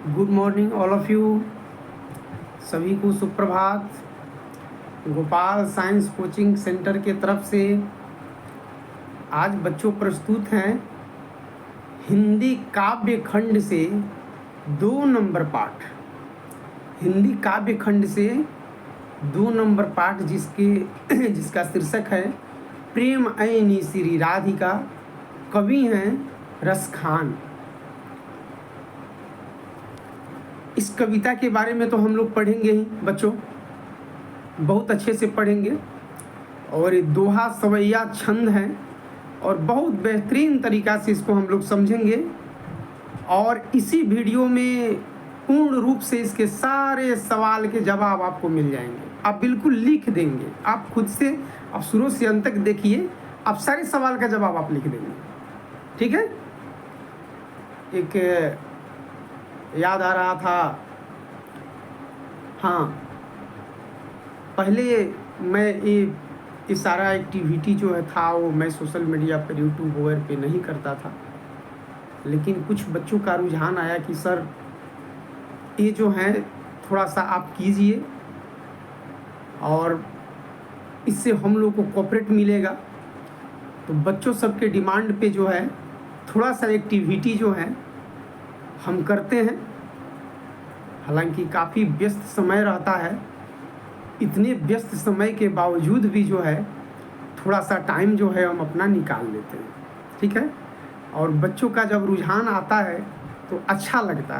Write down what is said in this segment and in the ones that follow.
Good morning all of you. सभी को सुप्रभात। गोपाल साइंस कोचिंग सेंटर के तरफ से आज बच्चों प्रस्तुत हैं हिंदी काव्य खंड से 2 नंबर पाठ। हिंदी काव्य खंड से 2 नंबर पाठ जिसका शीर्षक है प्रेम ऐनी श्री राधिका। कवि हैं रसखान। इस कविता के बारे में तो हम लोग पढ़ेंगे ही बच्चों, बहुत अच्छे से पढ़ेंगे। और ये दोहा सवैया छंद है और बहुत बेहतरीन तरीक़ा से इसको हम लोग समझेंगे। और इसी वीडियो में पूर्ण रूप से इसके सारे सवाल के जवाब आपको मिल जाएंगे। आप बिल्कुल लिख देंगे, आप खुद से, आप शुरू से अंत तक देखिए, आप सारे सवाल का जवाब आप लिख देंगे। ठीक है। एक याद आ रहा था, हाँ, पहले मैं ये सारा एक्टिविटी जो है था वो मैं सोशल मीडिया पर यूट्यूब वगैरह पे नहीं करता था, लेकिन कुछ बच्चों का रुझान आया कि सर ये जो है थोड़ा सा आप कीजिए और इससे हम लोग को कोऑपरेट मिलेगा। तो बच्चों सबके डिमांड पे जो है थोड़ा सा एक्टिविटी जो है हम करते हैं। हालांकि काफ़ी व्यस्त समय रहता है, इतने व्यस्त समय के बावजूद भी जो है थोड़ा सा टाइम जो है हम अपना निकाल लेते हैं। ठीक है। और बच्चों का जब रुझान आता है तो अच्छा लगता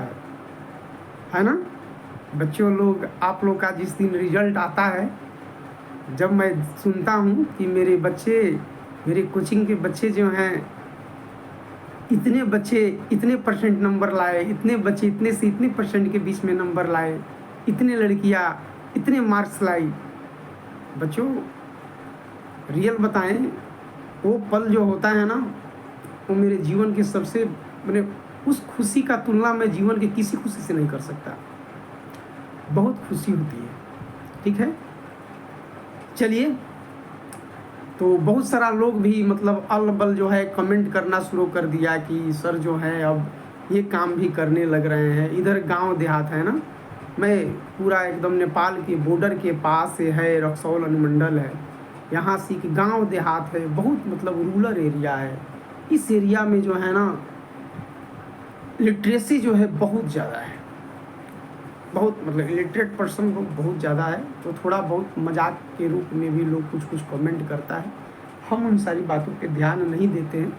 है ना। बच्चों लोग, आप लोग का जिस दिन रिजल्ट आता है, जब मैं सुनता हूँ कि मेरे बच्चे, मेरे कोचिंग के बच्चे जो हैं, इतने बच्चे इतने परसेंट नंबर लाए, इतने बच्चे इतने से इतने परसेंट के बीच में नंबर लाए, इतने लड़कियाँ इतने मार्क्स लाई, बच्चों रियल बताएं, वो पल जो होता है ना, वो मेरे जीवन के सबसे, मैंने उस खुशी का तुलना मैं जीवन के किसी खुशी से नहीं कर सकता। बहुत खुशी होती है। ठीक है। चलिए, तो बहुत सारा लोग भी मतलब अल बल जो है कमेंट करना शुरू कर दिया कि सर जो है अब ये काम भी करने लग रहे हैं। इधर गांव देहात है ना, मैं पूरा एकदम नेपाल के बॉर्डर के पास से है, रक्सौल अनुमंडल है, यहाँ से कि गांव देहात है, बहुत मतलब रूरल एरिया है। इस एरिया में जो है ना लिटरेसी जो है बहुत ज़्यादा है, बहुत मतलब इलिटरेट पर्सन बहुत ज़्यादा है। तो थोड़ा बहुत मजाक के रूप में भी लोग कुछ कुछ कमेंट करता है, हम उन सारी बातों पे ध्यान नहीं देते हैं।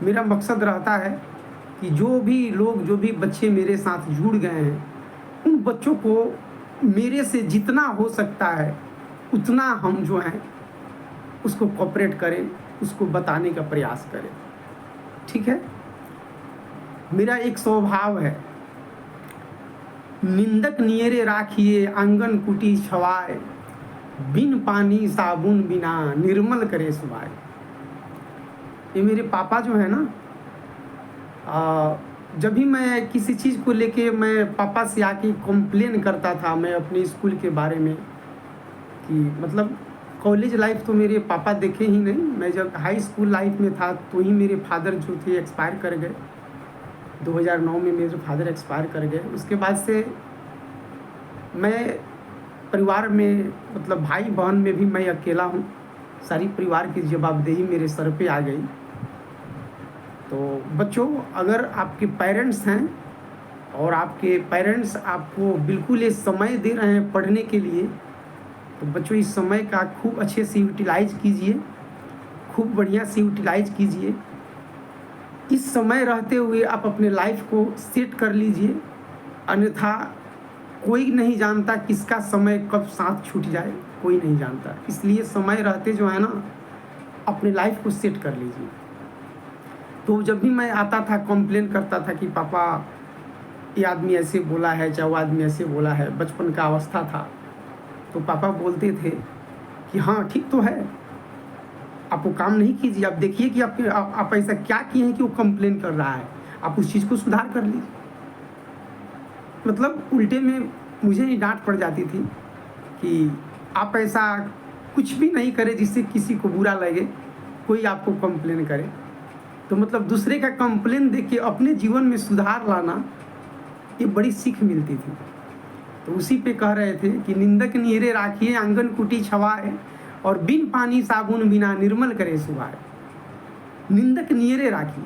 मेरा मकसद रहता है कि जो भी लोग, जो भी बच्चे मेरे साथ जुड़ गए हैं, उन बच्चों को मेरे से जितना हो सकता है उतना हम जो हैं उसको कोऑपरेट करें, उसको बताने का प्रयास करें। ठीक है। मेरा एक स्वभाव है, निंदक नियरे राखिए आंगन कुटी छवाए, बिन पानी साबुन बिना निर्मल करे सुभाए। ये मेरे पापा जो है ना, जब भी मैं किसी चीज़ को लेके मैं पापा से आके कंप्लेन करता था, मैं अपने स्कूल के बारे में, कि मतलब कॉलेज लाइफ तो मेरे पापा देखे ही नहीं। मैं जब हाई स्कूल लाइफ में था तो ही मेरे फादर जो थे एक्सपायर कर गए। 2009 में मेरे फादर एक्सपायर कर गए। उसके बाद से मैं परिवार में, मतलब भाई बहन में भी मैं अकेला हूँ। सारी परिवार की जवाबदेही मेरे सर पे आ गई। तो बच्चों, अगर आपके पेरेंट्स हैं और आपके पेरेंट्स आपको बिल्कुल ये समय दे रहे हैं पढ़ने के लिए, तो बच्चों इस समय का खूब अच्छे से यूटिलाइज कीजिए, खूब बढ़िया से यूटिलाइज कीजिए। इस समय रहते हुए आप अपने लाइफ को सेट कर लीजिए, अन्यथा कोई नहीं जानता किसका समय कब साथ छूट जाए, कोई नहीं जानता। इसलिए समय रहते जो है ना अपने लाइफ को सेट कर लीजिए। तो जब भी मैं आता था कंप्लेन करता था कि पापा ये आदमी ऐसे बोला है, चाहे वो आदमी ऐसे बोला है, बचपन का अवस्था था, तो पापा बोलते थे कि हाँ ठीक तो है, आप वो काम नहीं कीजिए, आप देखिए कि आप ऐसा क्या किए हैं कि वो कंप्लेन कर रहा है, आप उस चीज़ को सुधार कर लीजिए। मतलब उल्टे में मुझे ही डांट पड़ जाती थी कि आप ऐसा कुछ भी नहीं करें जिससे किसी को बुरा लगे, कोई आपको कंप्लेन करे। तो मतलब दूसरे का कंप्लेन देख के अपने जीवन में सुधार लाना ये बड़ी सीख मिलती थी। तो उसी पे कह रहे थे कि निंदक नीरे राखिए आंगन कुटी छवाए, और बिन पानी साबुन बिना निर्मल करे सुवाए। निंदक नीरे राखिए,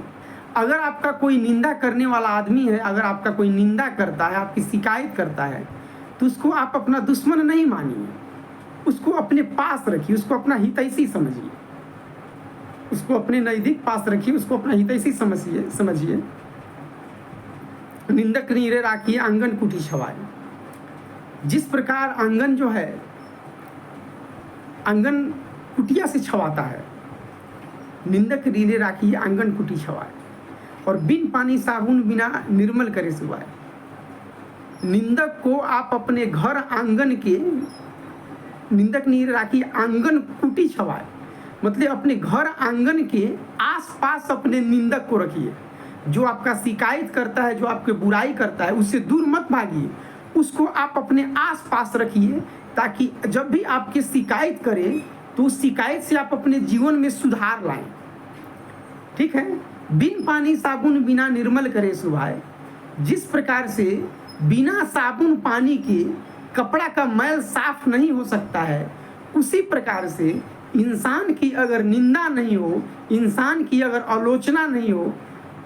अगर आपका कोई निंदा करने वाला आदमी है, अगर आपका कोई निंदा करता है, आपकी शिकायत करता है, तो उसको आप अपना दुश्मन नहीं मानिए, उसको अपने पास रखिए, उसको अपना हितैषी समझिए, उसको अपने नज़दीक पास रखिए, उसको अपना हितैषी समझिए। निंदक नीरे राखिए आंगन कुटी छवाए। जिस प्रकार आंगन जो है, आंगन कुटिया से छवाता है, निंदक नीरे राखिए आंगन कुटी छवाए, और बिन पानी साबुन बिना निर्मल करे सुवाए। निंदक को आप अपने घर आंगन के, निंदक नीरे राखिए आंगन कुटी छवाए, मतलब अपने घर आंगन के आसपास अपने निंदक को रखिए। जो आपका शिकायत करता है, जो आपके बुराई करता है, उससे दूर मत भागिए, उसको आप अपने आसपास रखिए, ताकि जब भी आपकी शिकायत करे तो उस शिकायत से आप अपने जीवन में सुधार लाएं। ठीक है। बिन पानी साबुन बिना निर्मल करे सुवाए। जिस प्रकार से बिना साबुन पानी के कपड़ा का मैल साफ नहीं हो सकता है, उसी प्रकार से इंसान की अगर निंदा नहीं हो, इंसान की अगर आलोचना नहीं हो,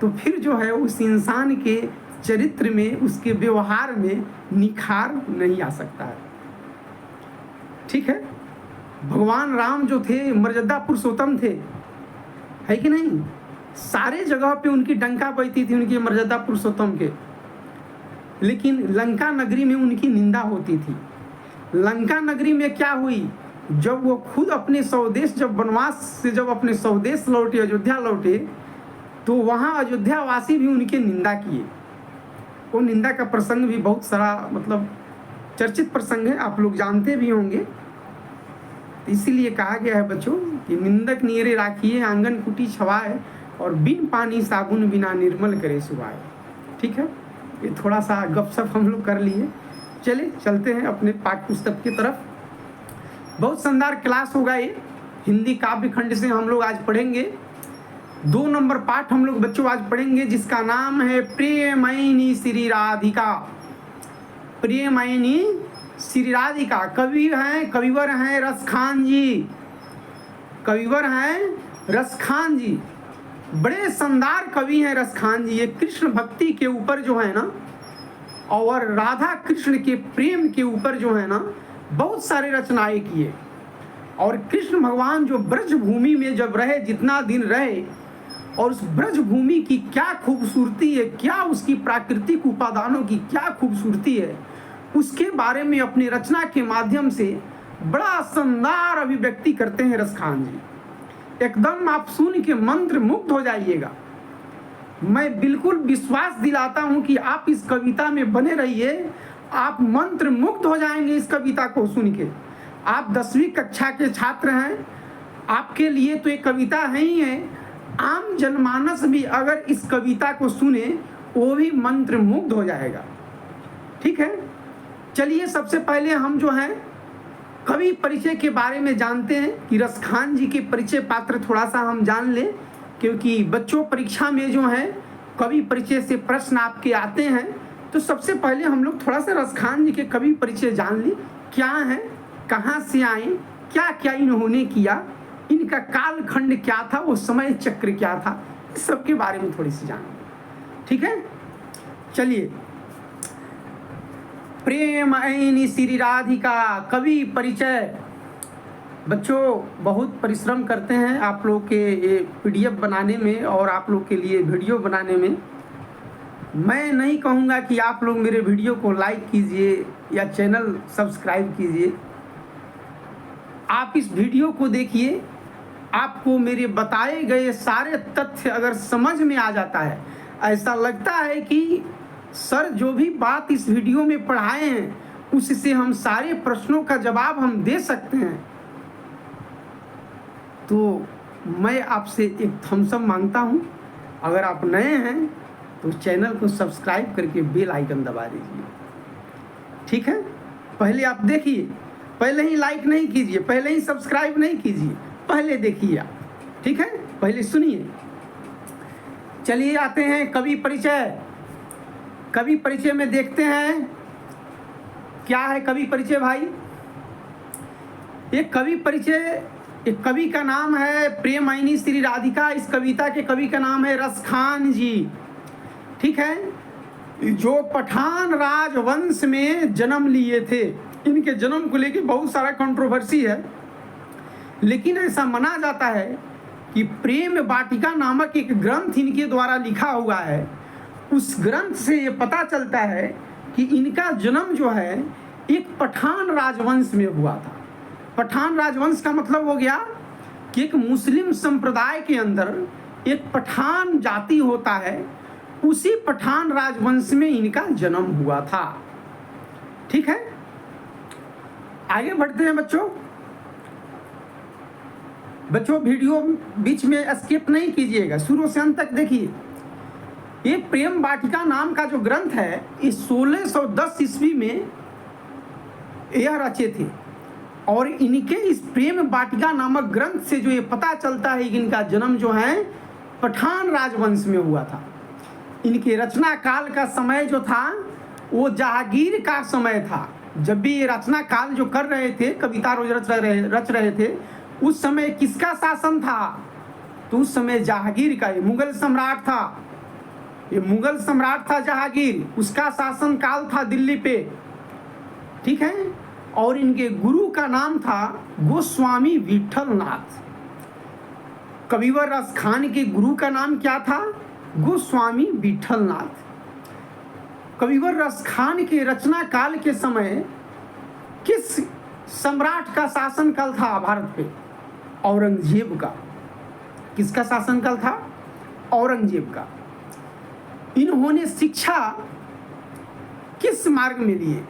तो फिर जो है उस इंसान के चरित्र में, उसके व्यवहार में निखार नहीं आ सकता है। ठीक है। भगवान राम जो थे मर्यादा पुरुषोत्तम थे, है कि नहीं? सारे जगह पे उनकी डंका बजती थी, उनकी मर्यादा पुरुषोत्तम के, लेकिन लंका नगरी में उनकी निंदा होती थी। लंका नगरी में क्या हुई, जब वो खुद अपने स्वदेश, जब वनवास से जब अपने स्वदेश लौटे, अयोध्या लौटे, तो वहाँ अयोध्या वासी भी उनकी निंदा किए। वो निंदा का प्रसंग भी बहुत सारा, मतलब चर्चित प्रसंग है, आप लोग जानते भी होंगे। इसीलिए कहा गया है बच्चों कि निंदक नीरे राखिए आंगन कुटी छवाए, और बिन पानी साबुन बिना निर्मल करे सुवाए। ठीक है। ये थोड़ा सा गपशप हम लोग कर लिए। चले चलते हैं अपने पाठ्य पुस्तक की तरफ। बहुत शानदार क्लास होगा ये। हिंदी काव्य खंड से हम लोग आज पढ़ेंगे 2 नंबर पाठ हम लोग बच्चों आज पढ़ेंगे, जिसका नाम है प्रियमयिनी श्री राधिका। प्रियमयिनी श्री राधिका। कवि हैं, कविवर हैं रसखान जी। कविवर हैं रसखान जी, बड़े शानदार कवि हैं रसखान जी। ये कृष्ण भक्ति के ऊपर जो है ना, और राधा कृष्ण के प्रेम के ऊपर जो है ना, बहुत सारे रचनाएं किए। और कृष्ण भगवान जो ब्रज भूमि में जब रहे, जितना दिन रहे, और उस ब्रज भूमि की क्या खूबसूरती है, क्या उसकी प्राकृतिक उपादानों की क्या खूबसूरती है, उसके बारे में अपनी रचना के माध्यम से बड़ा शानदार अभिव्यक्ति करते हैं रसखान जी। एकदम आप सुन के मंत्र मुग्ध हो जाइएगा। मैं बिल्कुल विश्वास दिलाता हूं कि आप इस कविता में बने रहिए, आप मंत्र मुग्ध हो जाएंगे इस कविता को सुन के। आप 10वीं कक्षा के छात्र हैं, आपके लिए तो एक कविता है ही है। आम जनमानस भी अगर इस कविता को सुने, वो भी मंत्र मुग्ध हो जाएगा। ठीक है। चलिए सबसे पहले हम जो है कवि परिचय के बारे में जानते हैं कि रसखान जी के परिचय पात्र थोड़ा सा हम जान लें, क्योंकि बच्चों परीक्षा में जो है कवि परिचय से प्रश्न आपके आते हैं। तो सबसे पहले हम लोग थोड़ा सा रसखान जी के कवि परिचय जान लें, क्या है, कहाँ से आए, क्या क्या इन्होंने किया, इनका कालखंड क्या था, वो समय चक्र क्या था, इस सब के बारे में थोड़ी सी जान। ठीक है। चलिए, प्रेमयिनी श्री राधिका कवि परिचय। बच्चों बहुत परिश्रम करते हैं आप लोग के ये PDF बनाने में और आप लोग के लिए वीडियो बनाने में। मैं नहीं कहूँगा कि आप लोग मेरे वीडियो को लाइक कीजिए या चैनल सब्सक्राइब कीजिए। आप इस वीडियो को देखिए, आपको मेरे बताए गए सारे तथ्य अगर समझ में आ जाता है, ऐसा लगता है कि सर जो भी बात इस वीडियो में पढ़ाए हैं उससे हम सारे प्रश्नों का जवाब हम दे सकते हैं, तो मैं आपसे एक थम्स अप मांगता हूं। अगर आप नए हैं तो चैनल को सब्सक्राइब करके बेल आइकन दबा दीजिए। ठीक है। पहले आप देखिए, पहले ही लाइक नहीं कीजिए, पहले ही सब्सक्राइब नहीं कीजिए, पहले देखिए आप। ठीक है, पहले सुनिए। चलिए आते हैं कवि परिचय। कवि परिचय में देखते हैं क्या है कवि परिचय भाई। एक कवि परिचय, एक कवि का नाम है प्रेमायनी श्री राधिका। इस कविता के कवि का नाम है रसखान जी। ठीक है, जो पठान राजवंश में जन्म लिए थे। इनके जन्म को लेकर बहुत सारा कंट्रोवर्सी है, लेकिन ऐसा माना जाता है कि प्रेम वाटिका नामक एक ग्रंथ इनके द्वारा लिखा हुआ है। उस ग्रंथ से ये पता चलता है कि इनका जन्म जो है एक पठान राजवंश में हुआ था। पठान राजवंश का मतलब हो गया कि एक मुस्लिम संप्रदाय के अंदर एक पठान जाति होता है, उसी पठान राजवंश में इनका जन्म हुआ था। ठीक है, आगे बढ़ते हैं बच्चों। वीडियो बीच में स्किप नहीं कीजिएगा, शुरू से अंत तक देखिए। ये प्रेम वाटिका नाम का जो ग्रंथ है, इस 1610 ईस्वी में यह रचे थे। और इनके इस प्रेम वाटिका नामक ग्रंथ से जो ये पता चलता है कि इनका जन्म जो है पठान राजवंश में हुआ था। इनके रचना काल का समय जो था वो जहांगीर का समय था। जब भी ये रचना काल जो कर रहे थे, कविता रोज रच रहे थे, उस समय किसका शासन था? तो उस समय जहांगीर का, ये मुगल सम्राट था। ये मुगल सम्राट था जहांगीर, उसका शासन काल था दिल्ली पे। ठीक है, और इनके गुरु का नाम था गोस्वामी विठलनाथ। कविवर रसखान के गुरु का नाम क्या था? गोस्वामी विठलनाथ। कविवर रसखान के रचना काल के समय किस सम्राट का शासन काल था भारत पे? औरंगजेब का। किसका शासन काल था? औरंगजेब का। इन्होंने शिक्षा किस मार्ग में लिए?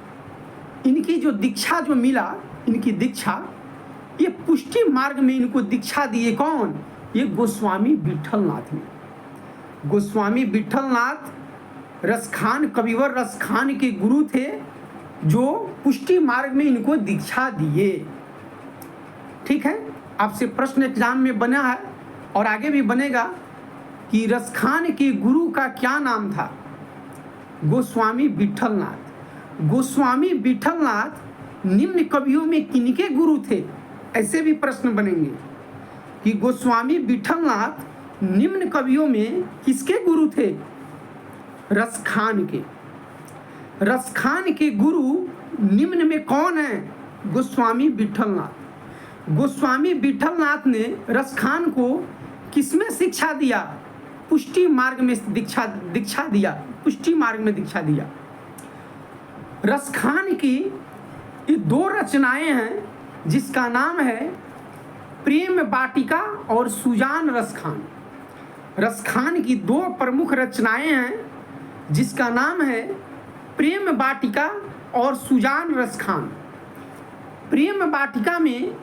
इनकी जो दीक्षा जो मिला, इनकी दीक्षा, ये पुष्टि मार्ग में इनको दीक्षा दिए कौन? ये गोस्वामी विठलनाथ ने। गोस्वामी विठलनाथ रसखान, कविवर रसखान के गुरु थे, जो पुष्टि मार्ग में इनको दीक्षा दिए। ठीक है, आपसे प्रश्न एग्जाम में बना है और आगे भी बनेगा कि रसखान के गुरु का क्या नाम था? गोस्वामी विठलनाथ। गोस्वामी विठलनाथ निम्न कवियों में किनके गुरु थे? ऐसे भी प्रश्न बनेंगे कि गोस्वामी विठलनाथ निम्न कवियों में किसके गुरु थे? रसखान के। रसखान के गुरु निम्न में कौन है? गोस्वामी विठलनाथ। गोस्वामी विठलनाथ ने रसखान को किसमें शिक्षा दिया? पुष्टि मार्ग में दीक्षा दिया। पुष्टि मार्ग में दीक्षा दिया। रसखान की ये दो रचनाएं हैं, जिसका नाम है प्रेम वाटिका और सुजान रसखान। रसखान की दो प्रमुख रचनाएं हैं, जिसका नाम है प्रेम वाटिका और सुजान रसखान। प्रेम वाटिका में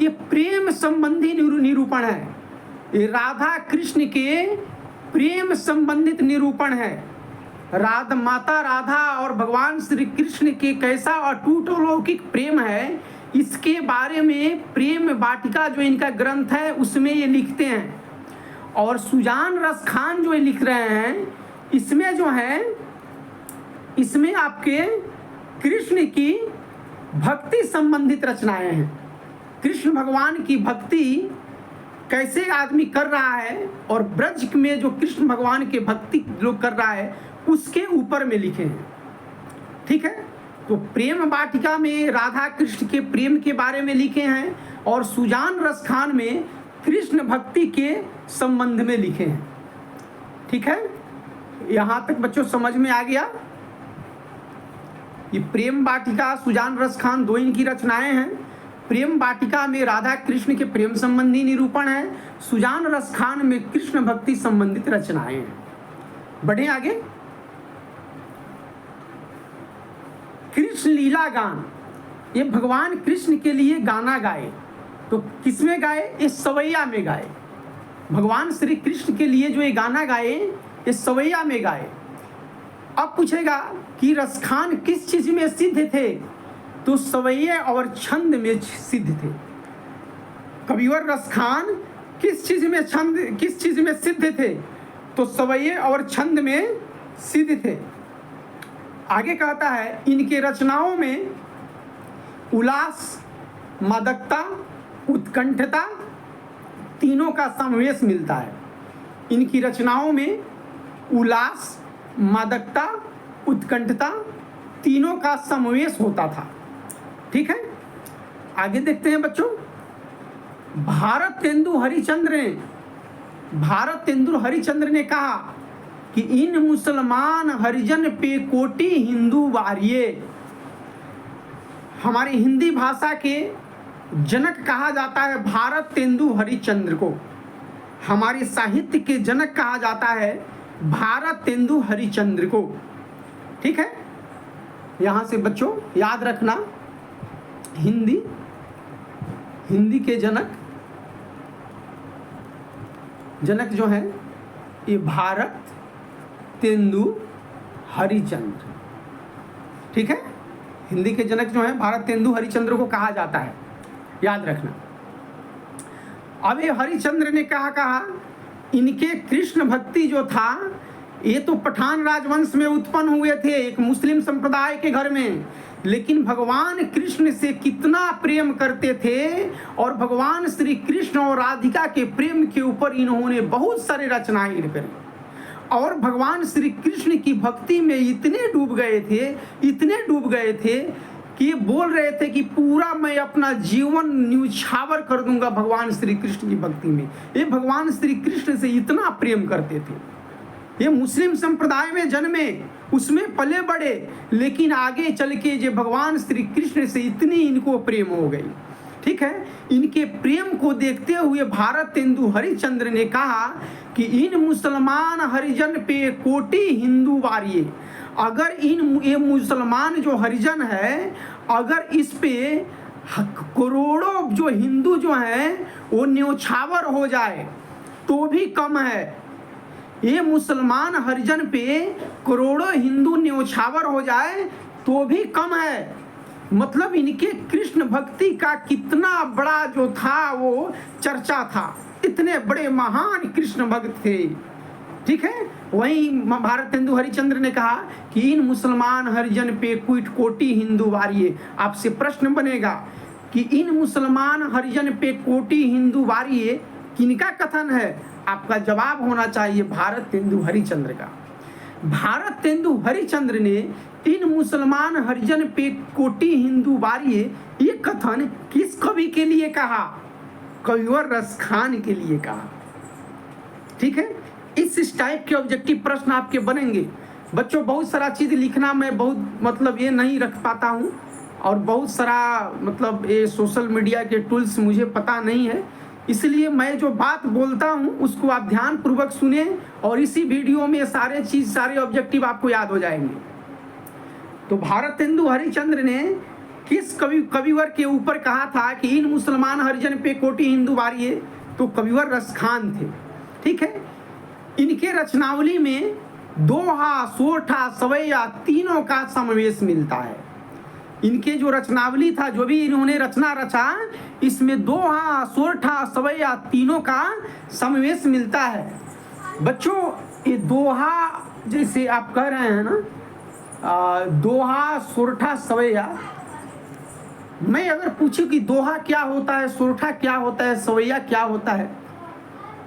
ये प्रेम संबंधी निरूपण है। ये राधा कृष्ण के प्रेम संबंधित निरूपण है। माता राधा और भगवान श्री कृष्ण के कैसा अटूट अलौकिक प्रेम है, इसके बारे में प्रेम वाटिका जो इनका ग्रंथ है उसमें ये लिखते हैं। और सुजान रसखान जो ये लिख रहे हैं, इसमें जो है, इसमें आपके कृष्ण की भक्ति संबंधित रचनाएं हैं। कृष्ण भगवान की भक्ति कैसे आदमी कर रहा है और ब्रज में जो कृष्ण भगवान के भक्ति लोग कर रहा है, उसके ऊपर में लिखे हैं। ठीक है, तो प्रेम वाटिका में राधा कृष्ण के प्रेम के बारे में लिखे हैं और सुजान रसखान में कृष्ण भक्ति के संबंध में लिखे हैं। ठीक है, यहां तक बच्चों समझ में आ गया? ये प्रेम वाटिका, सुजान रसखान दो इनकी रचनाएं हैं। प्रेम वाटिका में राधा कृष्ण के प्रेम संबंधी निरूपण है, सुजान रसखान में कृष्ण भक्ति संबंधित रचनाएं हैं। बढ़े आगे। कृष्ण लीला गान, ये भगवान कृष्ण के लिए गाना गाए। तो किसमें गाए? इस सवैया में गाए। भगवान श्री कृष्ण के लिए जो ये गाना गाए, ये सवैया में गाए। अब पूछेगा कि रसखान किस चीज में सिद्ध थे? तो सवैये और छंद में सिद्ध थे। कविवर रसखान किस चीज में सिद्ध थे? तो सवैये और छंद में सिद्ध थे। आगे कहता है इनके रचनाओं में उल्लास, मादकता, उत्कंठता तीनों का समावेश मिलता है। इनकी रचनाओं में उल्लास, मादकता, उत्कंठता तीनों का समावेश होता था। ठीक है, आगे देखते हैं बच्चों। भारतेंदु हरिश्चंद्र ने कहा कि इन मुसलमान हरिजन पे कोटि हिंदू वारिये। हमारी हिंदी भाषा के जनक कहा जाता है भारतेंदु हरिश्चंद्र को। हमारे साहित्य के जनक कहा जाता है भारतेंदु हरिश्चंद्र को। ठीक है, यहां से बच्चों याद रखना, हिंदी के जनक जो है ये भारतेंदु हरिश्चंद्र। ठीक है, हिंदी के जनक जो है भारतेंदु हरिश्चंद्र को कहा जाता है, याद रखना। अब ये हरिश्चंद्र ने कहा इनके कृष्ण भक्ति जो था ये तो पठान राजवंश में उत्पन्न हुए थे, एक मुस्लिम संप्रदाय के घर में, लेकिन भगवान कृष्ण से कितना प्रेम करते थे और भगवान श्री कृष्ण और राधिका के प्रेम के ऊपर इन्होंने बहुत सारे रचनाएं करी और भगवान श्री कृष्ण की भक्ति में इतने डूब गए थे कि बोल रहे थे कि पूरा मैं अपना जीवन न्यौछावर कर दूंगा भगवान श्री कृष्ण की भक्ति में। ये भगवान श्री कृष्ण से इतना प्रेम करते थे। ये मुस्लिम संप्रदाय में जन्मे, उसमें पले बड़े, लेकिन आगे चल के जो भगवान श्री कृष्ण से इतनी इनको प्रेम हो गई। ठीक है, इनके प्रेम को देखते हुए भारतेंदु हरिश्चंद्र ने कहा कि इन मुसलमान हरिजन पे कोटि हिंदू वारिये। अगर ये मुसलमान जो हरिजन है, अगर इस पे करोड़ों जो हिंदू जो हैं वो न्यौछावर हो जाए तो भी कम है। ये मुसलमान हरिजन पे करोड़ों हिंदू न्यौछावर हो जाए तो भी कम है। मतलब इनके कृष्ण भक्ति का कितना बड़ा जो था वो चर्चा था, इतने बड़े महान कृष्ण भक्त थे। ठीक है, वहीं भारतेंदु हरिश्चंद्र ने कहा कि इन मुसलमान हरिजन पे कोटि हिंदू वारिये। आपसे प्रश्न बनेगा कि इन मुसलमान हरिजन पे कोटि हिंदू वारिये किनका कथन है? आपका जवाब होना चाहिए भारतेंदु हरिश्चंद्र का। भारतेंदु हरिश्चंद्र ने इन मुसलमान हरिजन पे कोटि हिंदू वारिये ये कथन किस कवि के लिए कहा? कविवर रसखान के लिए कहा। ठीक है, इस टाइप के ऑब्जेक्टिव प्रश्न आपके बनेंगे बच्चों। बहुत सारा चीज लिखना मैं बहुत ये नहीं रख पाता हूँ और बहुत सारा ये सोशल मीडिया के टूल्स मुझे पता नहीं है, इसलिए मैं जो बात बोलता हूँ उसको आप ध्यान पूर्वक सुने और इसी वीडियो में सारे ऑब्जेक्टिव आपको याद हो जाएंगे। तो भारतेंदु हरिश्चंद्र ने किस कविवर के ऊपर कहा था कि इन मुसलमान हरिजन पे कोटि हिंदू वारिये? तो कविवर रसखान थे। ठीक है, इनके रचनावली में दोहा, सोरठा, सवैया तीनों का समावेश मिलता है। इनके जो रचनावली था, जो भी इन्होंने रचना रचा, इसमें दोहा, सोरठा, सवैया तीनों का समावेश मिलता है। बच्चों ये दोहा जैसे आप कह रहे हैं ना, दोहा, सोरठा, सवैया, मैं अगर पूछूं कि दोहा क्या होता है, सोरठा क्या होता है, सवैया क्या होता है,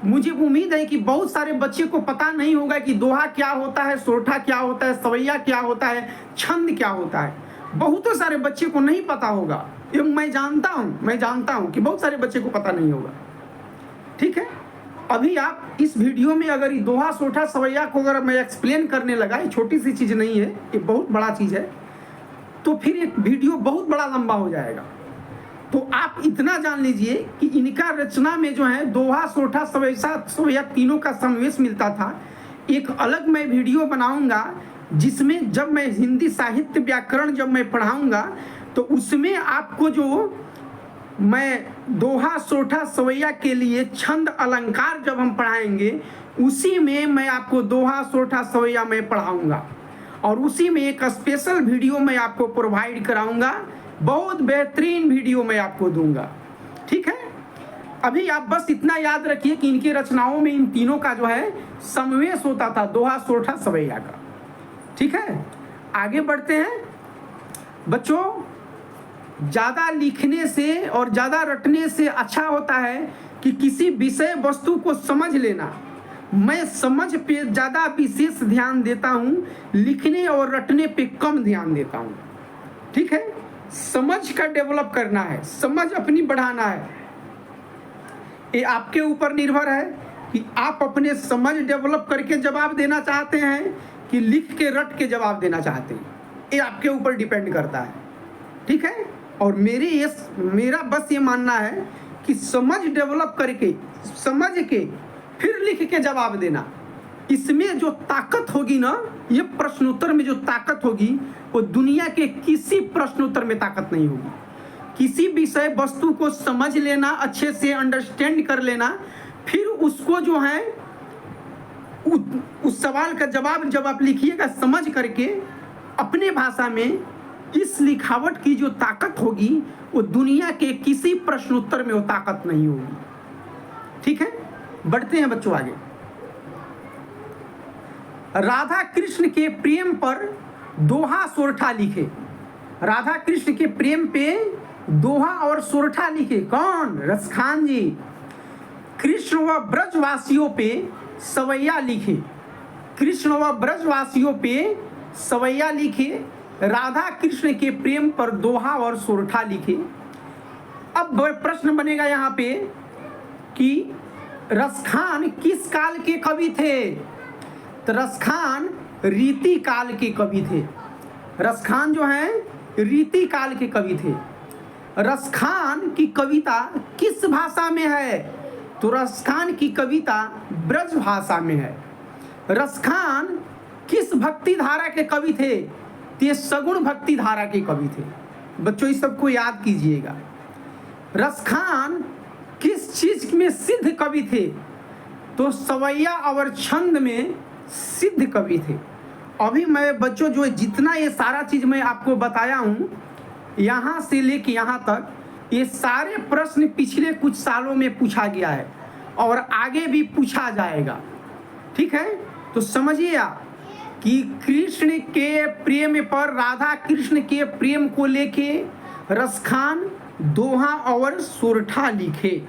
मुझे उम्मीद है कि बहुत सारे बच्चे को पता नहीं होगा कि दोहा क्या होता है, सोरठा क्या होता है, सवैया क्या होता है, छंद क्या होता है। बहुतों सारे बच्चे को नहीं पता होगा, ये मैं जानता हूं कि बहुत सारे बच्चे को पता नहीं होगा। ठीक है, अभी आप इस वीडियो में अगर ये दोहा, सोरठा, सवैया को अगर मैं एक्सप्लेन करने लगा, ये छोटी सी चीज नहीं है, ये बहुत बड़ा चीज है, तो फिर एक वीडियो बहुत बड़ा लंबा हो जाएगा। तो आप इतना जान लीजिए कि इनका रचना में जो है दोहा, सोरठा, सवैया तीनों का समावेश मिलता था। एक अलग मैं वीडियो बनाऊंगा जिसमें जब मैं हिंदी साहित्य व्याकरण जब मैं पढ़ाऊंगा तो उसमें आपको जो मैं दोहा, सोरठा, सवैया के लिए छंद अलंकार जब हम पढ़ाएंगे उसी में मैं आपको दोहा, सोरठा, सवैया मैं पढ़ाऊंगा और उसी में एक स्पेशल वीडियो मैं आपको प्रोवाइड कराऊंगा, बहुत बेहतरीन वीडियो मैं आपको दूंगा। ठीक है, अभी आप बस इतना याद रखिए कि इनकी रचनाओं में इन तीनों का जो है समावेश होता था, दोहा, सोरठा, सवैया का। ठीक है, आगे बढ़ते हैं बच्चों। ज़्यादा लिखने से और ज़्यादा रटने से अच्छा होता है कि किसी विषय वस्तु को समझ लेना। मैं समझ पे ज़्यादा विशेष ध्यान देता हूँ, लिखने और रटने पे कम ध्यान देता हूँ। ठीक है, समझ का डेवलप करना है, समझ अपनी बढ़ाना है। ये आपके ऊपर निर्भर है कि आप अपने समझ डेवलप करके जवाब देना चाहते हैं कि लिख के रट के जवाब देना चाहते हैं। ये आपके ऊपर डिपेंड करता है। ठीक है, और मेरा बस ये मानना है कि समझ डेवलप करके, समझ के फिर लिख के जवाब देना, इसमें जो ताकत होगी ना, ये प्रश्नोत्तर में जो ताकत होगी वो दुनिया के किसी प्रश्नोत्तर में ताकत नहीं होगी। किसी विषय वस्तु को समझ लेना, अच्छे से अंडरस्टैंड कर लेना, फिर उसको जो है उस सवाल का जवाब जब आप लिखिएगा समझ करके अपने भाषा में, इस लिखावट की जो ताकत होगी वो दुनिया के किसी प्रश्नोत्तर में वो ताकत नहीं होगी। ठीक है, बढ़ते हैं बच्चों आगे। राधा कृष्ण के प्रेम पर दोहा सोरठा लिखे। राधा कृष्ण के प्रेम पे दोहा और सोरठा लिखे कौन? रसखान जी। कृष्ण व ब्रजवासियों पे सवैया लिखे। कृष्ण व ब्रजवासियों पे सवैया लिखे। राधा कृष्ण के प्रेम पर दोहा और सोरठा लिखे। अब प्रश्न बनेगा यहाँ पे कि रसखान किस काल के कवि थे? तो रसखान रीति काल के कवि थे। रसखान जो हैं रीति काल के कवि थे। रसखान की कविता किस भाषा में है? तो रसखान की कविता ब्रज भाषा में है। रसखान किस भक्ति धारा के कवि थे? ये सगुण भक्ति धारा के कवि थे। बच्चों इस सबको याद कीजिएगा। रसखान किस चीज में सिद्ध कवि थे? तो सवैया और छंद में सिद्ध कवि थे। अभी मैं बच्चों जो जितना ये सारा चीज मैं आपको बताया हूँ, यहाँ से लेके यहाँ तक, ये सारे प्रश्न पिछले कुछ सालों में पूछा गया है और आगे भी पूछा जाएगा। ठीक है, तो समझिए आप कि कृष्ण के प्रेम पर, राधा कृष्ण के प्रेम को लेके रसखान दोहा और सोरठा लिखे।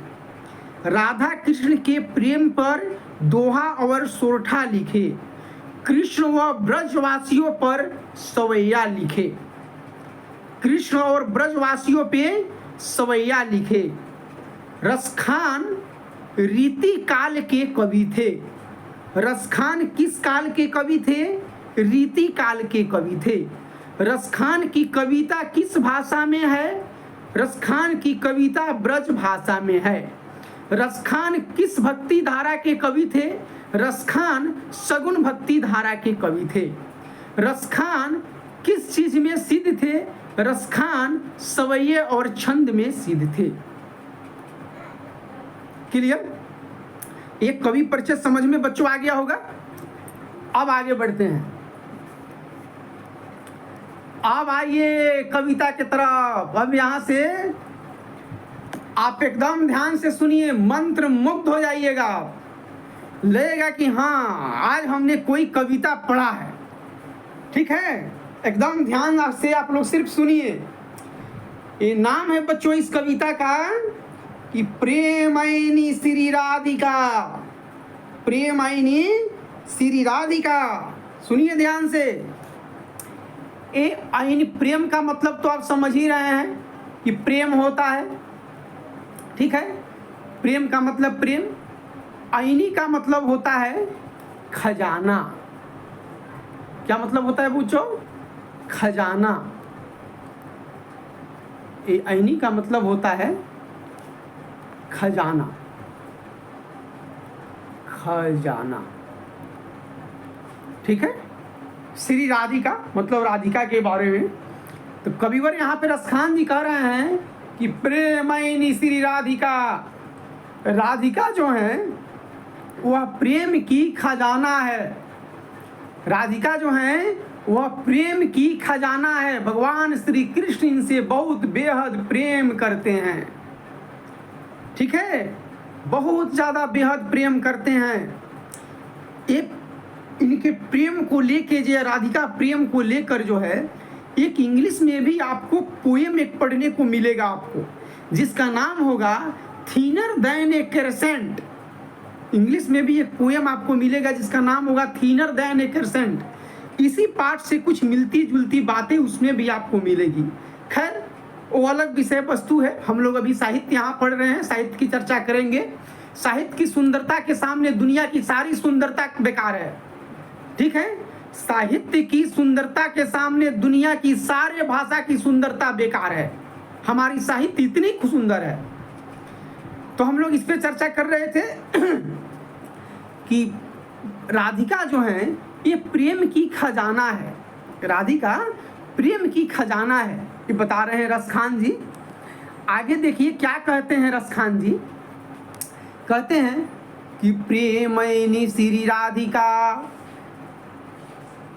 राधा कृष्ण के प्रेम पर दोहा और सोरठा लिखे। कृष्ण व ब्रजवासियों पर सवैया लिखे। कृष्ण और ब्रजवासियों पे सवैया लिखे। रसखान रीति काल के कवि थे। रसखान किस काल के कवि थे? रीति काल के कवि थे। रसखान की कविता किस भाषा में है? रसखान की कविता ब्रज भाषा में है। रसखान किस भक्ति धारा के कवि थे? रसखान सगुण भक्ति धारा के कवि थे। रसखान किस चीज में सिद्ध थे? रसखान सवैये और छंद में सिद्ध थे। क्लियर? एक कवि परिचय समझ में बच्चों आ गया होगा। अब आगे बढ़ते हैं। अब आइए कविता की तरफ। अब यहां से आप एकदम ध्यान से सुनिए, मंत्र मुग्ध हो जाइएगा। लगेगा कि हाँ आज हमने कोई कविता पढ़ा है। ठीक है, एकदम ध्यान से आप लोग सिर्फ सुनिए। ये नाम है बच्चों इस कविता का कि प्रेमयिनी श्री राधिका। प्रेमयिनी श्री राधिका, सुनिए ध्यान से। ये आईनी प्रेम का मतलब तो आप समझ ही रहे हैं कि प्रेम होता है। ठीक है, प्रेम का मतलब प्रेम। आईनी का मतलब होता है खजाना। क्या मतलब होता है बच्चों? खजाना। ये आईनी का मतलब होता है खजाना। खजाना। ठीक है, श्री राधिका मतलब राधिका के बारे में। तो कविवर यहाँ पे रसखान जी कह रहे हैं कि प्रेमयिनी श्री राधिका। राधिका जो है वह प्रेम की खजाना है। राधिका जो है वह प्रेम की खजाना है। भगवान श्री कृष्ण इनसे बहुत बेहद प्रेम करते हैं। ठीक है, बहुत ज़्यादा बेहद प्रेम करते हैं। एक इनके प्रेम को लेके जो राधिका प्रेम को लेकर जो है एक इंग्लिश में भी आपको पोएम एक पढ़ने को मिलेगा आपको, जिसका नाम होगा थीनर देन ए क्रेसेंट। इंग्लिश में भी एक पोएम आपको मिलेगा जिसका नाम होगा थीनर देन ए क्रेसेंट। इसी पाठ से कुछ मिलती जुलती बातें उसमें भी आपको मिलेगी। खैर वो अलग विषय वस्तु है, हम लोग अभी साहित्य यहाँ पढ़ रहे हैं, साहित्य की चर्चा करेंगे। साहित्य की सुंदरता के सामने दुनिया की सारी सुंदरता बेकार है, ठीक है। साहित्य की सुंदरता के सामने दुनिया की सारे भाषा की सुंदरता बेकार है। हमारी साहित्य इतनी सुंदर है। तो हम लोग इस पे चर्चा कर रहे थे कि राधिका जो है ये प्रेम की खजाना है, राधिका प्रेम की खजाना है, ये बता रहे हैं रसखान जी। आगे देखिए क्या कहते हैं रसखान जी। कहते हैं कि प्रेमयिनी श्री राधिका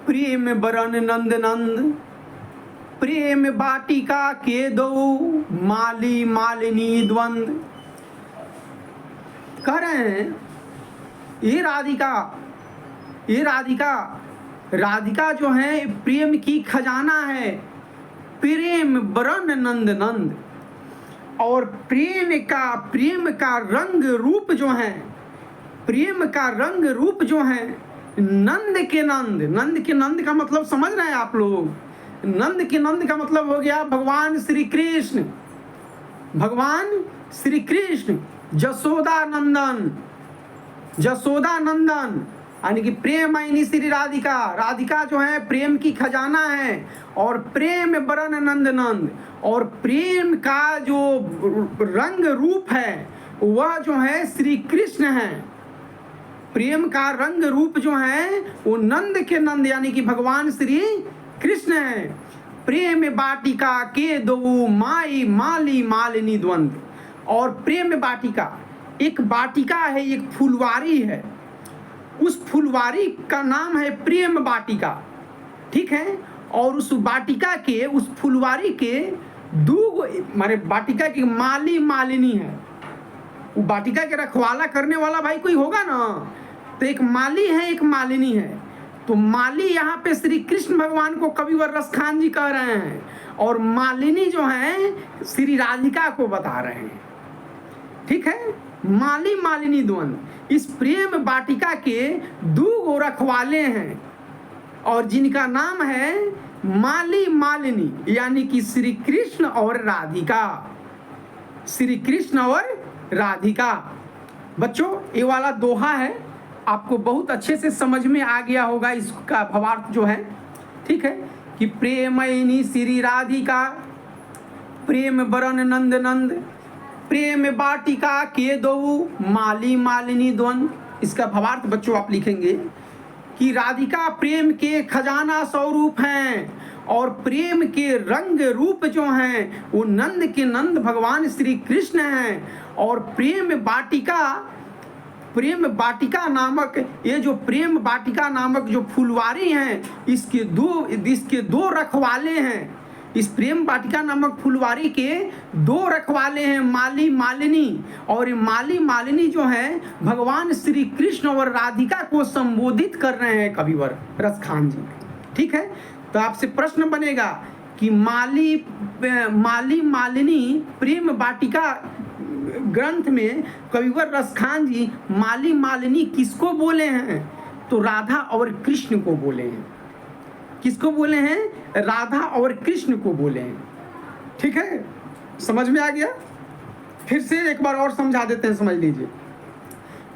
प्रेम बरन नंद नंद, प्रेम बाटिका के दो माली मालिनी द्वंद। कह रहे हैं ये राधिका जो है प्रेम की खजाना है, प्रेम बरन नंद नंद। और प्रेम का रंग रूप जो है, प्रेम का रंग रूप जो है नंद के नंद का मतलब समझ रहे हैं आप लोग। नंद के नंद का मतलब हो गया भगवान श्री कृष्ण, जसोदा नंदन, यानी कि प्रेमयिनी श्री राधिका जो है प्रेम की खजाना है। और प्रेम बरन नंद नंद, और प्रेम का जो रंग रूप है वह जो है श्री कृष्ण है। प्रेम का रंग रूप जो है वो नंद के नंद यानी कि भगवान श्री कृष्ण है। प्रेम बाटिका के दो माई माली मालिनी द्वंद। और प्रेम बाटिका एक बाटिका है, एक फुलवारी है, उस फुलवारी का नाम है प्रेम बाटिका, ठीक है। और उस बाटिका के, उस फुलवारी के दो मारे बाटिका की माली मालिनी है। वो बाटिका के रखवाला करने वाला भाई कोई होगा ना, तो एक माली है एक मालिनी है। तो माली यहाँ पे श्री कृष्ण भगवान को कविवर रसखान जी कह रहे हैं, और मालिनी जो है श्री राधिका को बता रहे हैं, ठीक है। माली मालिनी द्वंद। इस प्रेम बाटिका के दो रखवाले हैं और जिनका नाम है माली मालिनी यानी कि श्री कृष्ण और राधिका, श्री कृष्ण और राधिका। बच्चों ये वाला दोहा है, आपको बहुत अच्छे से समझ में आ गया होगा इसका भावार्थ जो है, ठीक है। कि प्रेमयिनी श्री राधिका प्रेम बरन नंद नंद, प्रेम बाटिका के दो माली मालिनी द्वंद। इसका भावार्थ बच्चों आप लिखेंगे कि राधिका प्रेम के खजाना स्वरूप हैं और प्रेम के रंग रूप जो हैं वो नंद के नंद भगवान श्री कृष्ण हैं। और प्रेम बाटिका नामक ये जो प्रेम बाटिका नामक जो फुलवारी हैं इसके दो रखवाले हैं। इस प्रेम बाटिका नामक फुलवारी के दो रखवाले हैं माली मालिनी, और माली मालिनी जो है भगवान श्री कृष्ण और राधिका को संबोधित कर रहे हैं कविवर रसखान जी, ठीक है। तो आपसे प्रश्न बनेगा कि माली मालिनी प्रेम बाटिका ग्रंथ में कविवर रसखान जी माली मालिनी किसको बोले हैं? तो राधा और कृष्ण को बोले हैं। किसको बोले हैं? राधा और कृष्ण को बोले हैं, ठीक है। समझ में आ गया? फिर से एक बार और समझा देते हैं, समझ लीजिए।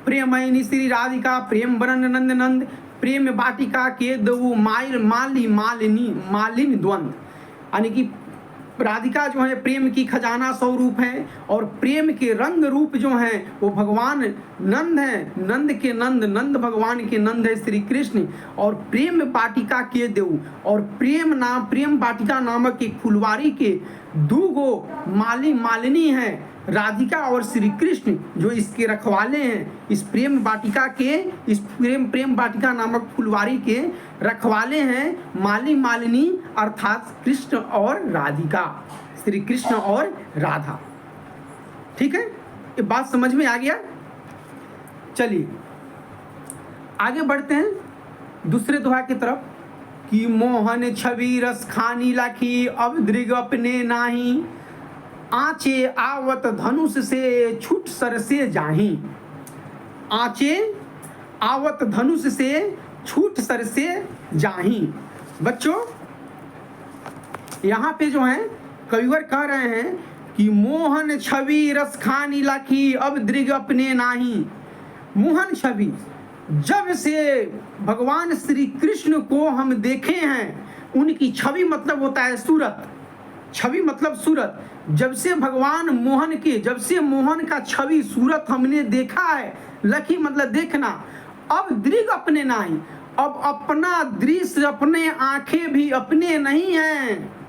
प्रेमयिनी श्री राधिका प्रेम बरन नंद नंद, प्रेम बाटिका के दो माली मालिनी द्वंद। यानी कि राधिका जो है प्रेम की खजाना स्वरूप है और प्रेम के रंग रूप जो हैं वो भगवान नंद हैं, नंद के नंद, नंद भगवान के नंद है श्री कृष्ण। और प्रेम बाटिका के देव, और प्रेम बाटिका नामक एक फुलवारी के दो माली मालिनी हैं राधिका और श्री कृष्ण जो इसके रखवाले हैं। इस प्रेम बाटिका नामक फुलवारी के रखवाले हैं माली मालिनी अर्थात कृष्ण और राधिका, श्री कृष्ण और राधा, ठीक है। ये बात समझ में आ गया? चलिए आगे बढ़ते हैं। दूसरे दोहा की तरफ कि मोहन छवि रस खानी लाखी अब दृग अपने नाही, आँचे आवत धनुष से छूट सर से जाही। आँचे आवत धनुष से छूट सर से जाही। बच्चों यहाँ पे जो है कविवर कह रहे हैं कि मोहन छवि रस खानी लाखी अब दृग अपने नाही। मोहन छवि, जब से भगवान श्री कृष्ण को हम देखे हैं, उनकी छवि मतलब होता है सूरत, छवि मतलब सूरत। जब से भगवान मोहन के, जब से मोहन का छवि सूरत हमने देखा है, लखी मतलब देखना, अब दृग अपने नहीं, अब अपना दृश्य अपने आंखें भी अपने नहीं हैं।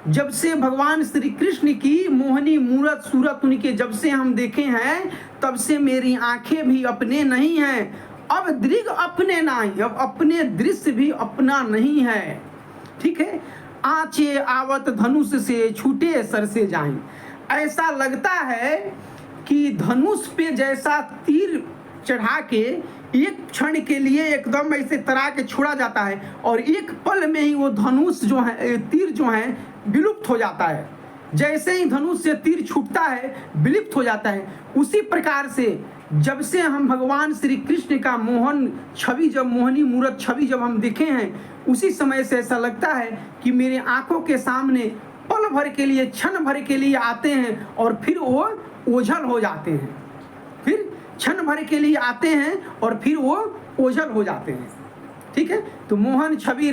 जब से भगवान श्री कृष्ण की मोहनी मूरत सूरत उनके जब से हम देखे हैं, तब से मेरी आंखें भी अपने नहीं हैं। अब दृग अपने नहीं, अब अपने दृश्य भी अपना नहीं है। ठीक है, आँचे आवत धनुष से छूटे सर से जाएं। ऐसा लगता है कि धनुष पे जैसा तीर चढ़ा के एक क्षण के लिए एकदम ऐसे तरा के छोड़ा जाता है और एक पल में ही वो धनुष जो है, तीर जो है विलुप्त हो जाता है। जैसे ही धनुष से तीर छूटता है विलुप्त हो जाता है, उसी प्रकार से जब से हम भगवान श्री कृष्ण का मोहन छवि, जब मोहनी मूरत छवि जब हम देखे हैं, उसी समय से ऐसा लगता है कि मेरे आंखों के सामने पल भर के लिए, क्षण भर के लिए आते हैं और फिर वो ओझल हो जाते हैं। फिर क्षण भर के लिए आते हैं और फिर वो ओझल हो जाते हैं। ठीक है, तो मोहन छवि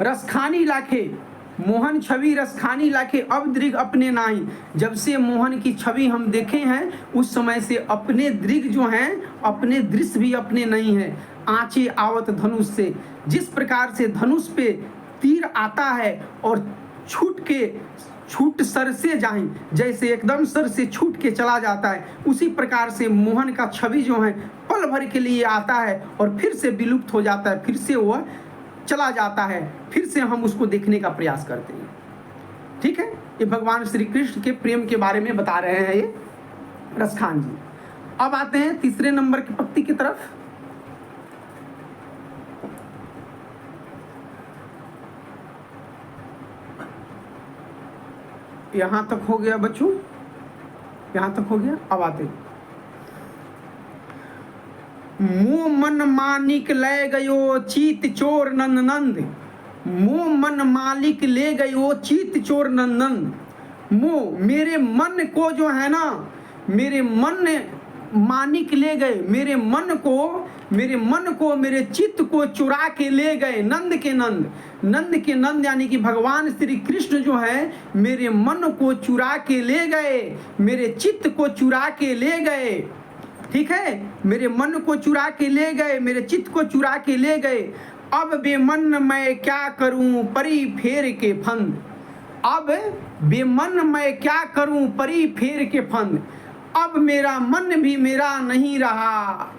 रसखानी लाखे, मोहन छवि रसखानी लाखे अब दृग अपने नाही। जब से मोहन की छवि हम देखे हैं, उस समय से अपने दृग जो हैं, अपने दृश्य भी अपने नहीं है। आँचे आवत धनुष से, जिस प्रकार से धनुष पे तीर आता है और छूट सर से जाए, जैसे एकदम सर से छूट के चला जाता है, उसी प्रकार से मोहन का छवि जो है पल भर के लिए आता है और फिर से विलुप्त हो जाता है, फिर से वह चला जाता है, फिर से हम उसको देखने का प्रयास करते हैं। ठीक है, ये भगवान श्री कृष्ण के प्रेम के बारे में बता रहे हैं ये रसखान जी। अब आते हैं तीसरे नंबर की पंक्ति की तरफ। यहां तक हो गया बच्चों, यहां तक हो गया। अब आते हैं, मुँह मन मानिक ले गयो चीत चोर नंद, मुँह मन मालिक ले गयो चीत चोर नंद। मुँह मेरे मन को जो है ना, मेरे मन मानिक ले गए, मेरे मन को मेरे चित्त को चुरा के ले गए। नंद के नंद यानी कि भगवान श्री कृष्ण जो है मेरे मन को चुरा के ले गए, मेरे चित्त को चुरा के ले गए। ठीक है, मेरे मन को चुरा के ले गए, मेरे चित्त को चुरा के ले गए। अब बेमन मैं क्या करूं परी फेर के फंद, अब बेमन मैं क्या करूं परी फेर के फंद। अब मेरा मन भी मेरा नहीं रहा,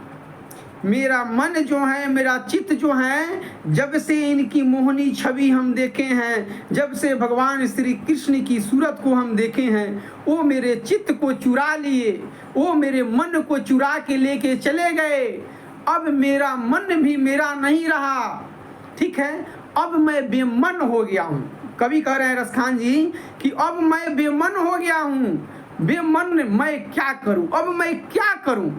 मेरा मन जो है, मेरा चित्त जो है, जब से इनकी मोहनी छवि हम देखे हैं, जब से भगवान श्री कृष्ण की सूरत को हम देखे हैं, वो मेरे चित्त को चुरा लिए, वो मेरे मन को चुरा के लेके चले गए। अब मेरा मन भी मेरा नहीं रहा। ठीक है, अब मैं बेमन हो गया हूँ। कवि कह रहे हैं रसखान जी कि अब मैं बेमन हो गया हूँ, बेमन मैं क्या करूँ, अब मैं क्या करूँ।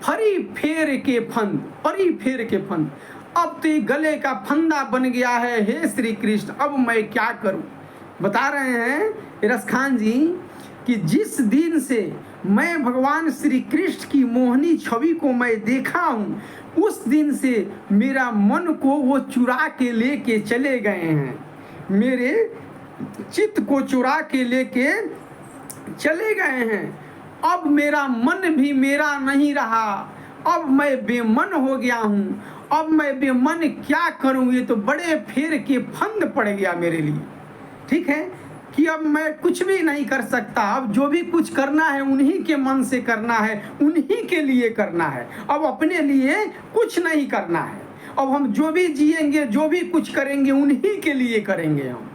फरी फेर के फंद, फरी फेर के फंद, अब तो गले का फंदा बन गया है, हे श्री कृष्ण अब मैं क्या करूं। बता रहे हैं रसखान जी कि जिस दिन से मैं भगवान श्री कृष्ण की मोहनी छवि को मैं देखा हूं, उस दिन से मेरा मन को वो चुरा के लेके चले गए हैं, मेरे चित्त को चुरा के लेके चले गए हैं। अब मेरा मन भी मेरा नहीं रहा, अब मैं बेमन हो गया हूँ, अब मैं बेमन क्या करूँ। ये तो बड़े फेर के फंद पड़ गया मेरे लिए। ठीक है, कि अब मैं कुछ भी नहीं कर सकता, अब जो भी कुछ करना है उन्हीं के मन से करना है, उन्हीं के लिए करना है, अब अपने लिए कुछ नहीं करना है। अब हम जो भी जिएंगे, जो भी कुछ करेंगे, उन्हीं के लिए करेंगे हम।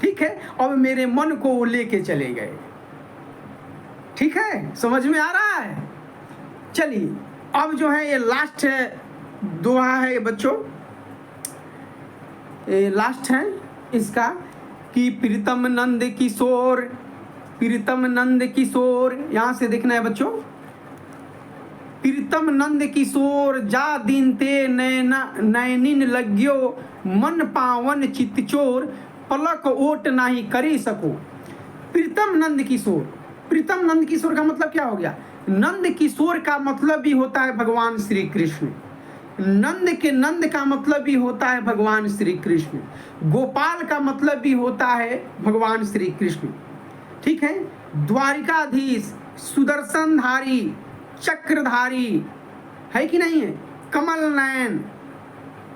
ठीक है, अब मेरे मन को वो लेके चले गए। ठीक है, समझ में आ रहा है। चलिए अब जो है ये लास्ट दोहा है बच्चों, लास्ट है इसका कि प्रीतम नंद किशोर, प्रीतम नंद किशोर, यहाँ से देखना है बच्चों, प्रीतम नंद किशोर जा दिन ते नैनिन लग्यो, मन पावन चित चोर, पलक ओट नाही करी सको। प्रीतम नंद किशोर, प्रीतम नंद किशोर का मतलब क्या हो गया? नंद किशोर का मतलब भी होता है भगवान श्री कृष्ण, नंद के नंद का मतलब भी होता है भगवान श्री कृष्ण, गोपाल का मतलब भी होता है भगवान श्री कृष्ण। ठीक है, द्वारिकाधीश, सुदर्शनधारी, चक्रधारी, है कि नहीं है, कमल नयन,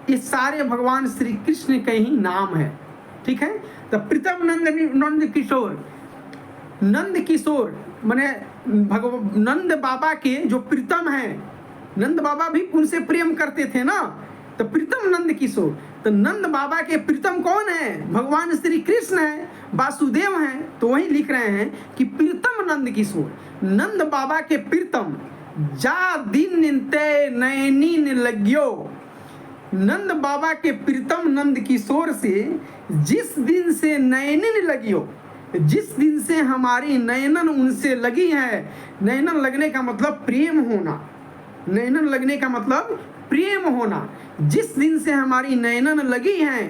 ये सारे भगवान श्री कृष्ण के ही नाम है। ठीक है, तो प्रीतम नंद किशोर, नंद किशोर माने नंद बाबा के जो प्रीतम है, नंद बाबा भी उनसे प्रेम करते थे ना, तो प्रीतम नंद किशोर, तो नंद बाबा के प्रीतम कौन है? भगवान श्री कृष्ण है, वासुदेव हैं। तो वही लिख रहे हैं कि प्रीतम नंद किशोर, नंद बाबा के प्रीतम, जा दिन ते नैनीन लग्यो, नंद बाबा के प्रीतम नंद किशोर से जिस दिन से नैनिन लगियो, जिस दिन से हमारी नयनन उनसे लगी है, नयनन लगने का मतलब प्रेम होना, नयनन लगने का मतलब प्रेम होना, जिस दिन से हमारी नयनन लगी है,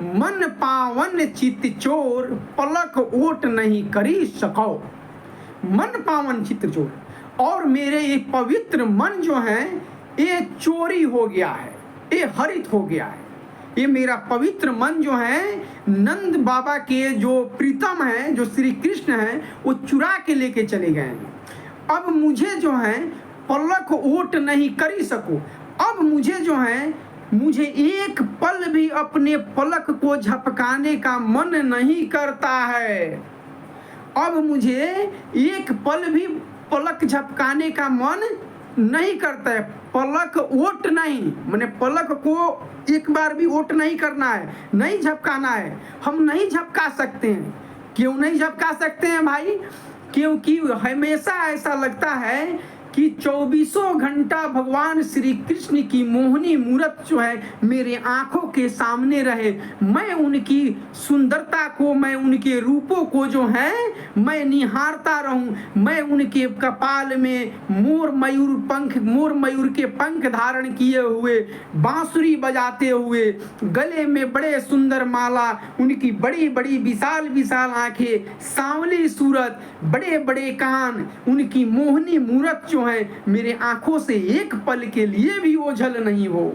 मन पावन चित चोर, पलक ओट नहीं करी सको। मन पावन चित चोर, और मेरे ये पवित्र मन जो है ये चोरी हो गया है, ये हरित हो गया है, ये मेरा पवित्र मन जो है नंद बाबा के जो प्रीतम है, जो श्री कृष्ण है, वो चुरा के लेके चले गए हैं। अब मुझे जो है पलक ओट नहीं करी सको, अब मुझे जो है, मुझे एक पल भी अपने पलक को झपकाने का मन नहीं करता है। अब मुझे एक पल भी पलक झपकाने का मन नहीं करता है। पलक ओट नहीं, मैंने पलक को एक बार भी ओट नहीं करना है, नहीं झपकाना है। हम नहीं झपका सकते हैं। क्यों नहीं झपका सकते हैं भाई? क्योंकि हमेशा ऐसा लगता है कि 24 घंटा भगवान श्री कृष्ण की मोहनी मूर्त जो है मेरे आंखों के सामने रहे, मैं उनकी सुंदरता को, मैं उनके रूपों को जो है मैं निहारता रहूं, मैं उनके कपाल में मोर मयूर के पंख धारण किए हुए, बांसुरी बजाते हुए, गले में बड़े सुंदर माला, उनकी बड़ी बड़ी विशाल विशाल आंखें, सांवली सूरत, बड़े बड़े कान, उनकी मोहनी मूर्त जो है मेरे आंखों से एक पल के लिए भी ओझल नहीं हो।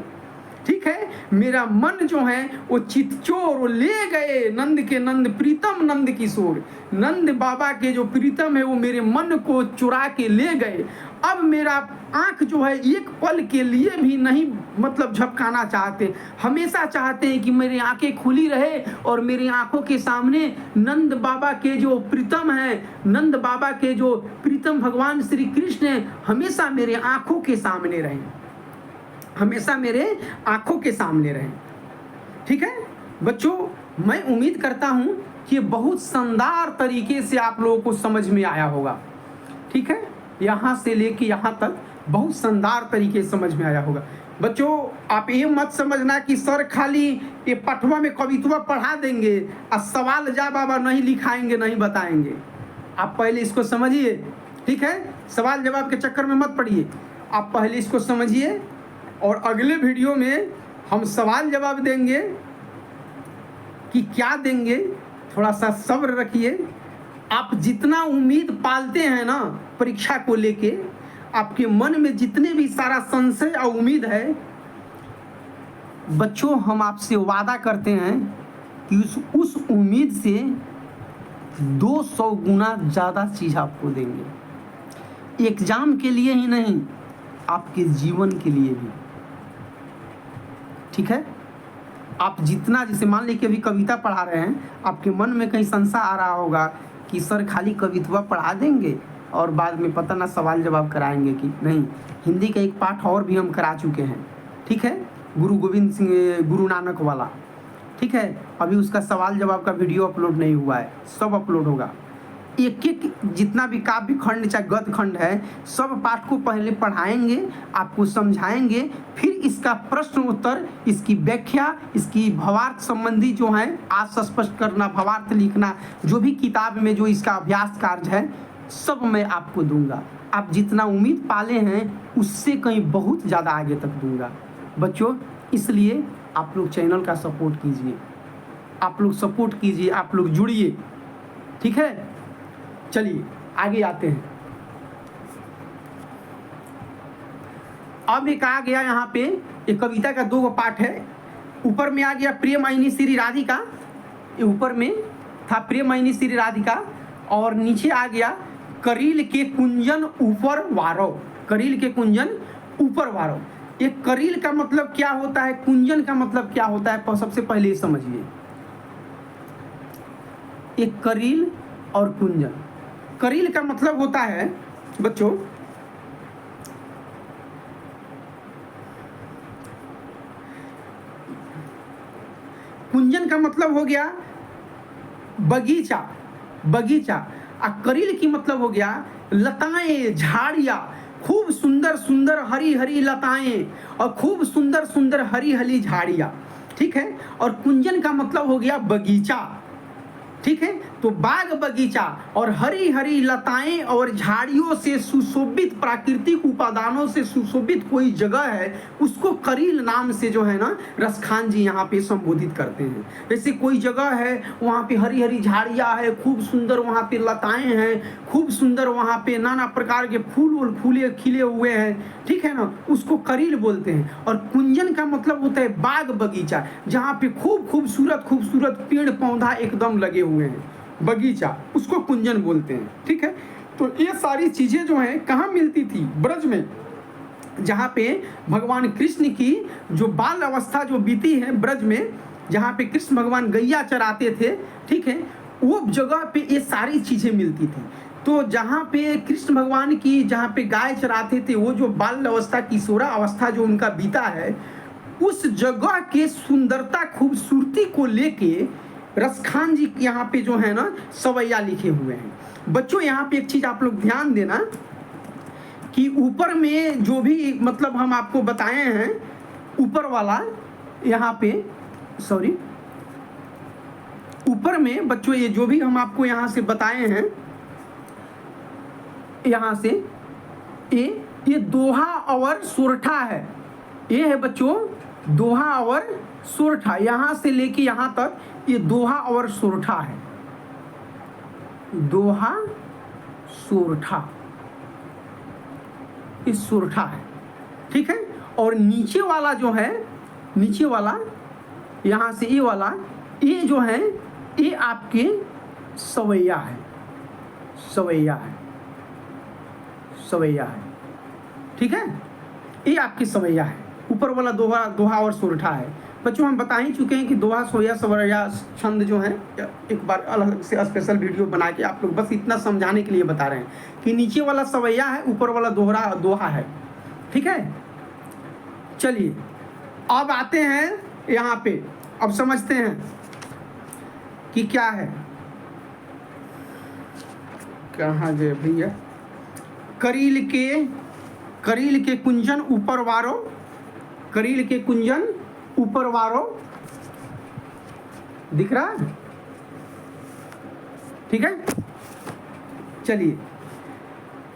ठीक है, मेरा मन जो है वो चितचोर ले गए नंद के नंद, प्रीतम नंद किशोर, नंद बाबा के जो प्रीतम है वो मेरे मन को चुरा के ले गए। अब मेरा आंख जो है एक पल के लिए भी नहीं मतलब झपकाना चाहते, हमेशा चाहते हैं कि मेरी आंखें खुली रहे और मेरी आंखों के सामने नंद बाबा के जो प्रीतम है, नंद बाबा के जो प्रीतम भगवान श्री कृष्ण है, हमेशा मेरे आंखों के सामने रहें, हमेशा मेरे आंखों के सामने रहें। ठीक है बच्चों, मैं उम्मीद करता हूं कि बहुत शानदार तरीके से आप लोगों को समझ में आया होगा। ठीक है, यहाँ से लेके यहाँ तक बहुत शानदार तरीके से समझ में आया होगा। बच्चों आप ये मत समझना कि सर खाली ये पठवा में कवित्वा पढ़ा देंगे और सवाल जवाब नहीं लिखाएंगे, नहीं बताएंगे। आप पहले इसको समझिए। ठीक है, सवाल जवाब के चक्कर में मत पड़िए, आप पहले इसको समझिए और अगले वीडियो में हम सवाल जवाब देंगे कि क्या देंगे, थोड़ा सा सब्र रखिए। आप जितना उम्मीद पालते हैं ना परीक्षा को लेके, आपके मन में जितने भी सारा संशय और उम्मीद है, बच्चों हम आपसे वादा करते हैं कि उस उम्मीद से 200 गुना ज़्यादा चीज़ आपको देंगे। एग्जाम के लिए ही नहीं, आपके जीवन के लिए भी। ठीक है, आप जितना, जैसे मान लीजिए कि अभी कविता पढ़ा रहे हैं, आपके मन में कहीं संशय आ रहा होगा कि सर खाली कविता पढ़ा देंगे और बाद में पता ना सवाल जवाब कराएंगे कि नहीं। हिंदी का एक पाठ और भी हम करा चुके हैं। ठीक है, गुरु गोविंद सिंह गुरु नानक वाला। ठीक है, अभी उसका सवाल जवाब का वीडियो अपलोड नहीं हुआ है, सब अपलोड होगा। एक एक जितना भी काव्य खंड चाहे गद्य खंड है सब पाठ को पहले पढ़ाएंगे, आपको समझाएंगे, फिर इसका प्रश्न उत्तर, इसकी व्याख्या, इसकी भावार्थ संबंधी जो है आज स्पष्ट करना, भावार्थ लिखना, जो भी किताब में जो इसका अभ्यास कार्य है सब मैं आपको दूंगा। आप जितना उम्मीद पाले हैं उससे कहीं बहुत ज़्यादा आगे तक दूंगा बच्चों। इसलिए आप लोग चैनल का सपोर्ट कीजिए, आप लोग सपोर्ट कीजिए, आप लोग जुड़िए, ठीक है। चलिए आगे आते हैं। अब एक आ गया यहाँ पे एक कविता का 2 पाठ है। ऊपर में आ गया प्रियमयिनी श्री राधिका, ऊपर में था प्रियमयिनी श्री राधिका, और नीचे आ गया करील के कुंजन ऊपर वारो, करील के कुंजन ऊपर वारो। ये करील का मतलब क्या होता है, कुंजन का मतलब क्या होता है, सबसे पहले ये समझिए। एक करील और कुंजन, करील का मतलब होता है बच्चों कुंजन का मतलब हो गया बगीचा, बगीचा। और करील की मतलब हो गया लताएं, झाड़ियाँ, खूब सुंदर सुंदर हरी हरी लताएं और खूब सुंदर सुंदर हरी हरी झाड़ियाँ, ठीक है। और कुंजन का मतलब हो गया बगीचा, ठीक है। तो बाग बगीचा और हरी हरी लताएं और झाड़ियों से सुशोभित, प्राकृतिक उपादानों से सुशोभित कोई जगह है उसको करील नाम से जो है ना रसखान जी यहाँ पे संबोधित करते हैं। जैसे कोई जगह है वहाँ पे हरी हरी झाड़ियाँ है, खूब सुंदर वहाँ पे लताएं हैं, खूब सुंदर वहाँ पे नाना प्रकार के फूल फूले खिले हुए हैं, ठीक है ना, उसको करील बोलते हैं। और कुंजन का मतलब होता है बाग बगीचा, जहाँ पे खूब खूबसूरत खूबसूरत पेड़ पौधा एकदम लगे हुए हैं, बगीचा, उसको कुंजन बोलते हैं, ठीक है। तो ये सारी चीजें जो हैं कहाँ मिलती थी, ब्रज में, जहाँ पे भगवान कृष्ण की जो बाल अवस्था जो बीती है ब्रज में, जहाँ पे कृष्ण भगवान गैया चराते थे, ठीक है, वो जगह पे ये सारी चीजें मिलती थी। तो जहाँ पे कृष्ण भगवान की, जहाँ पे गाय चराते थे, वो जो बाल अवस्था, किशोरा अवस्था जो उनका बीता है, उस जगह के सुंदरता खूबसूरती को लेके रसखान जी यहाँ पे जो है ना सवैया लिखे हुए हैं। बच्चों यहाँ पे एक चीज आप लोग ध्यान देना कि ऊपर में जो भी मतलब हम आपको बताए हैं, ऊपर वाला यहाँ पे, सॉरी, ऊपर में बच्चों ये जो भी हम आपको यहाँ से बताए हैं, यहाँ से ये दोहा और सोरठा है, ये है बच्चों दोहा और सोरठा, यहाँ से लेके यहाँ तक ये दोहा और सोरठा है, दोहा सोरठा, इस सोरठा है, ठीक है। और नीचे वाला जो है, नीचे वाला यहाँ से ये वाला, ये जो है ये आपके सवैया है, सवैया है, सवैया है, ठीक है, ये आपकी सवैया है। ऊपर वाला दोहा और सोरठा है। बच्चों हम बता ही चुके हैं कि दोहा, सोया, सवैया छंद जो है, एक बार अलग से स्पेशल वीडियो बना के आप लोग बस इतना समझाने के लिए बता रहे हैं कि नीचे वाला सवैया है, ऊपर वाला दोहा है, ठीक है। चलिए अब आते हैं यहाँ पे, अब समझते हैं कि क्या है, कहाँ गए भैया, करील के कुंजन ऊपर वारो, करील के कुंजन ऊपर वारो, दिख रहा है, ठीक है। चलिए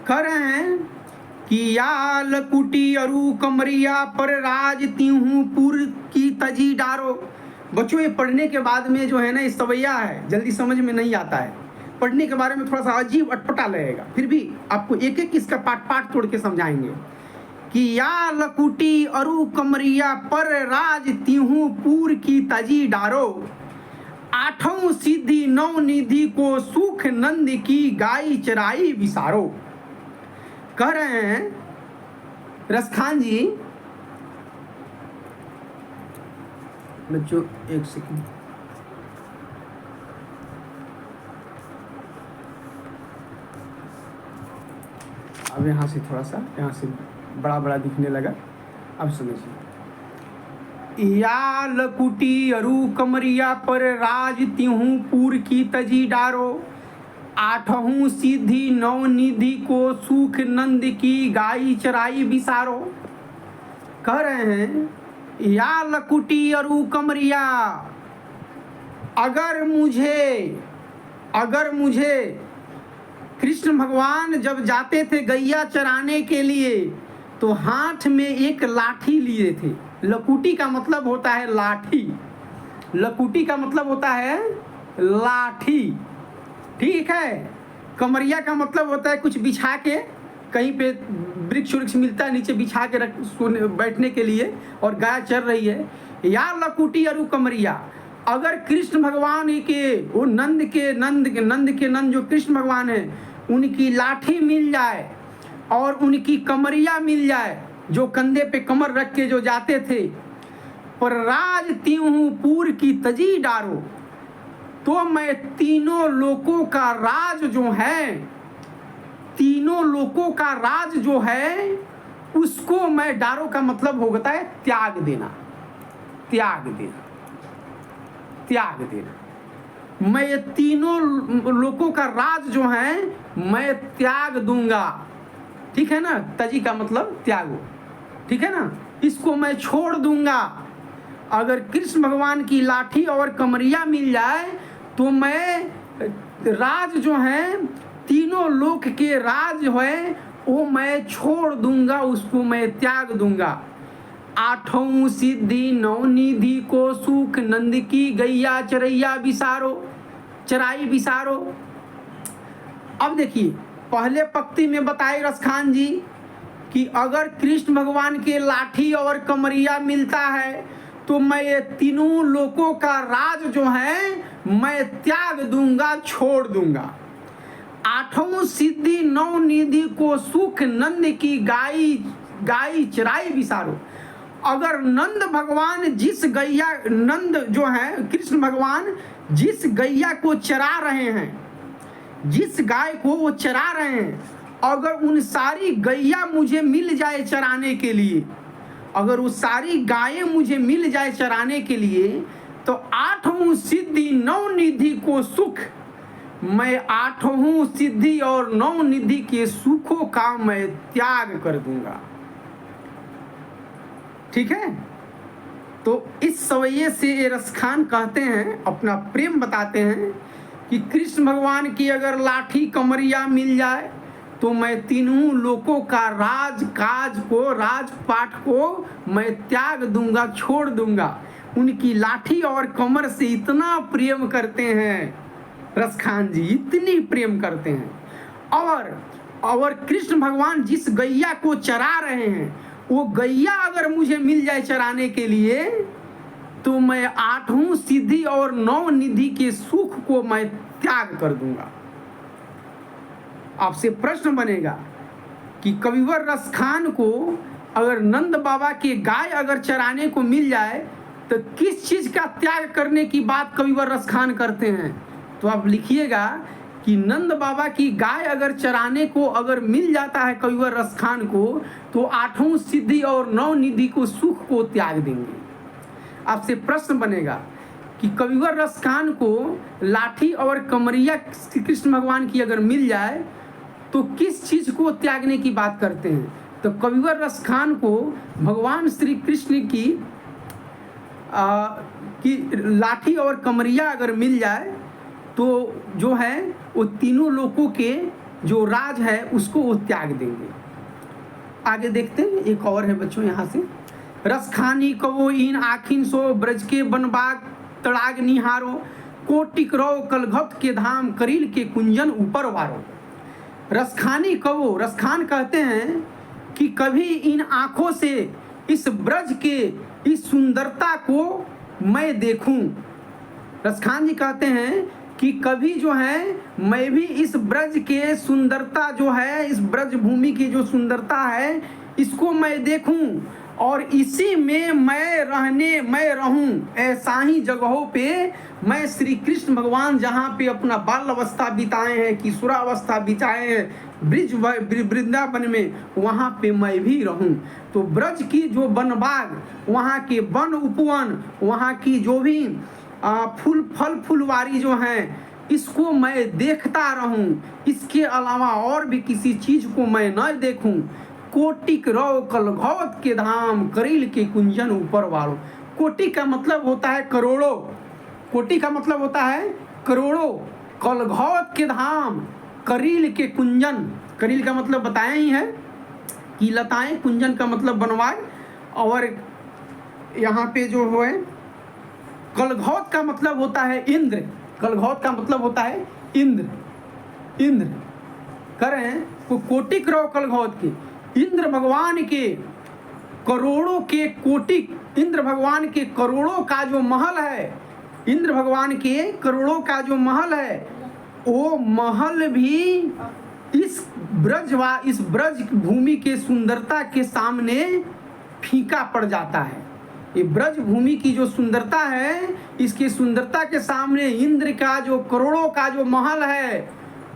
कह रहे हैं कि याल कुटी अरु कमरिया पर राज तीहू पुर की तजी डारो। बच्चों ये पढ़ने के बाद में जो है ना ये सवैया है, जल्दी समझ में नहीं आता है, पढ़ने के बारे में थोड़ा सा अजीब अटपटा लगेगा, फिर भी आपको एक एक इसका पाठ तोड़ के समझाएंगे कि या लकुटी अरु कमरिया पर राज तीहू पूर की तजी डारो, आठों सिद्धि नौ निधि को सुख नंद की गाई चराई विसारो। कह रहे हैं रसखान जी, बच्चों एक सेकंड, अब यहाँ से थोड़ा सा, यहाँ से बड़ा दिखने लगा, अब समझिए। या लकुटी अरु कमरिया पर राज तिहू पूर की तजी डारो, आठहूँ सिद्धि नौ निधि को सुख नंद की गाई चराई बिसारो। कह रहे हैं या लकुटी अरु कमरिया, अगर मुझे कृष्ण भगवान जब जाते थे गैया चराने के लिए तो हाथ में एक लाठी लिए थे। लकुटी का मतलब होता है लाठी, लकुटी का मतलब होता है लाठी, ठीक है। कमरिया का मतलब होता है कुछ बिछा के, कहीं पे वृक्ष वृक्ष मिलता है नीचे बिछा के रख बैठने के लिए, और गाय चर रही है। या लकुटी अरु कमरिया, अगर कृष्ण भगवान के वो नंद के जो कृष्ण भगवान है उनकी लाठी मिल जाए और उनकी कमरिया मिल जाए, जो कंधे पे कमर रख के जो जाते थे, पर राज त्यों पूर की तजी डारो, तो मैं तीनों लोकों का राज जो है, तीनों लोकों का राज जो है उसको मैं, डारो का मतलब होता है त्याग देना, त्याग देना, त्याग देना। मैं ये तीनों लोकों का राज जो है मैं त्याग दूंगा, ठीक है ना। तजी का मतलब त्यागो, ठीक है ना, इसको मैं छोड़ दूंगा। अगर कृष्ण भगवान की लाठी और कमरिया मिल जाए तो मैं राज जो है, तीनों लोक के राज है वो मैं छोड़ दूंगा, उसको मैं त्याग दूंगा। आठों सिद्धि नौ निधि को सुख नंद की गैया चरैया बिसारो, चराई बिसारो। अब देखिए पहले पंक्ति में बताए रसखान जी कि अगर कृष्ण भगवान के लाठी और कमरिया मिलता है तो मैं ये तीनों लोकों का राज जो है मैं त्याग दूंगा, छोड़ दूंगा। आठों सिद्धि नौ निधि को सुख नंद की गाई चराई बिसारो। अगर नंद भगवान जिस गैया, नंद जो है कृष्ण भगवान जिस गैया को चरा रहे हैं, जिस गाय को वो चरा रहे हैं, अगर उन सारी गैया मुझे मिल जाए चराने के लिए, अगर वो सारी गायें मुझे मिल जाए चराने के लिए, तो आठों सिद्धि नौ निधि को सुख, मैं आठों सिद्धि और नौ निधि के सुखों का मैं त्याग कर दूंगा, ठीक है। तो इस सवैये से रसखान कहते हैं, अपना प्रेम बताते हैं कि कृष्ण भगवान की अगर लाठी कमरिया मिल जाए तो मैं तीनों लोकों का राज काज को, राजपाट को मैं त्याग दूंगा, छोड़ दूंगा। उनकी लाठी और कमर से इतना प्रेम करते हैं रसखान जी, इतनी प्रेम करते हैं। और कृष्ण भगवान जिस गैया को चरा रहे हैं, वो गैया अगर मुझे मिल जाए चराने के लिए तो मैं आठों सिद्धि और नौ निधि के सुख को मैं त्याग कर दूंगा। आपसे प्रश्न बनेगा कि कविवर रसखान को अगर नंद बाबा के गाय अगर चराने को मिल जाए तो किस चीज का त्याग करने की बात कविवर रसखान करते हैं? तो आप लिखिएगा कि नंद बाबा की गाय अगर चराने को अगर मिल जाता है कविवर रसखान को तो आठों सिद्धि और नौ निधि को सुख को त्याग देंगे। आपसे प्रश्न बनेगा कि कविवर रसखान को लाठी और कमरिया कृष्ण भगवान की अगर मिल जाए तो किस चीज को त्यागने की बात करते हैं? तो कविवर रसखान को भगवान श्री कृष्ण की लाठी और कमरिया अगर मिल जाए तो जो है वो तीनों लोगों के जो राज है उसको वो त्याग देंगे। आगे देखते हैं, एक और है बच्चों यहाँ से। रसखानी कवो इन आखिन सो ब्रज के बनबाग तड़ाग निहारो, कोटिक रो कलघत के धाम करील के कुंजन ऊपर वारो। रसखानी कवो, रसखान कहते हैं कि कभी इन आँखों से इस ब्रज के इस सुंदरता को मैं देखूं। रसखान जी कहते हैं कि कभी जो है मैं भी इस ब्रज के सुंदरता जो है, इस ब्रज भूमि की जो सुंदरता है इसको मैं देखूं और इसी में मैं रहूं। ऐसा ही जगहों पे मैं श्री कृष्ण भगवान जहाँ पे अपना बाल अवस्था बिताए हैं, किशोरावस्था बिताए हैं वृंदावन में, वहाँ पे मैं भी रहूं। तो ब्रज की जो बनबाग, वहाँ के वन उपवन, वहाँ की जो भी फूल फल फुलवारी जो हैं, इसको मैं देखता रहूं, इसके अलावा और भी किसी चीज को मैं न देखूं। कोटिक रौ कलघौत के धाम, करील के कुंजन ऊपर वालों। कोटि का मतलब होता है करोड़ों, कोटि का मतलब होता है करोड़ों। कलघौत के धाम, करील के कुंजन, करील का मतलब बताया ही है कि लताएं, कुंजन का मतलब बनवाए। और यहाँ पे जो है कलघौत का मतलब होता है इंद्र, कलघौत का मतलब होता है इंद्र, इंद्र करें तो कोटिक रौ कलघौत के, इंद्र भगवान के करोड़ों के कोटिक, इंद्र भगवान के करोड़ों का जो महल है, इंद्र भगवान के करोड़ों का जो महल है, वो महल भी इस ब्रज भूमि के सुंदरता के सामने फीका पड़ जाता है। ये ब्रज भूमि की जो सुंदरता है, इसकी सुंदरता के सामने इंद्र का जो करोड़ों का जो महल है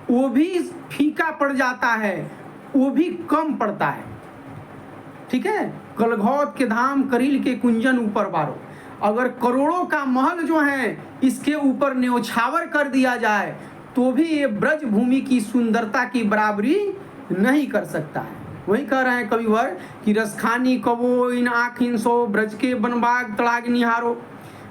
वो भी फीका पड़ जाता है, वो भी कम पड़ता है। ठीक है, कलघौत के धाम, करील के कुंजन ऊपर बारो। अगर करोड़ों का महल जो है इसके ऊपर न्योछावर कर दिया जाए तो भी ये ब्रज भूमि की सुंदरता की बराबरी नहीं कर सकता है। वही कह रहे हैं कविवर कि रसखानी कवो इन आँखिन सो, ब्रज के बनबाग तड़ाग निहारो।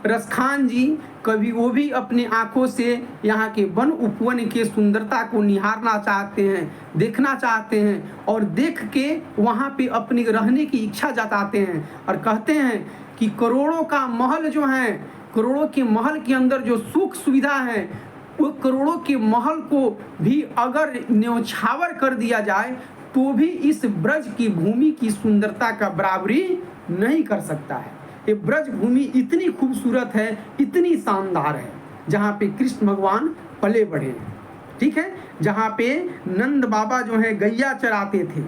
रसखान जी कभी वो भी अपनी आंखों से यहाँ के वन उपवन के सुंदरता को निहारना चाहते हैं, देखना चाहते हैं, और देख के वहाँ पे अपनी रहने की इच्छा जताते हैं। और कहते हैं कि करोड़ों का महल जो है, करोड़ों के महल के अंदर जो सुख सुविधा है, वो करोड़ों के महल को भी अगर न्योछावर कर दिया जाए तो भी इस ब्रज की भूमि की सुंदरता का बराबरी नहीं कर सकता है। ये ब्रज भूमि इतनी खूबसूरत है, इतनी शानदार है, जहाँ पे कृष्ण भगवान पले बढ़े हैं। ठीक है, जहाँ पे नंद बाबा जो है गैया चराते थे।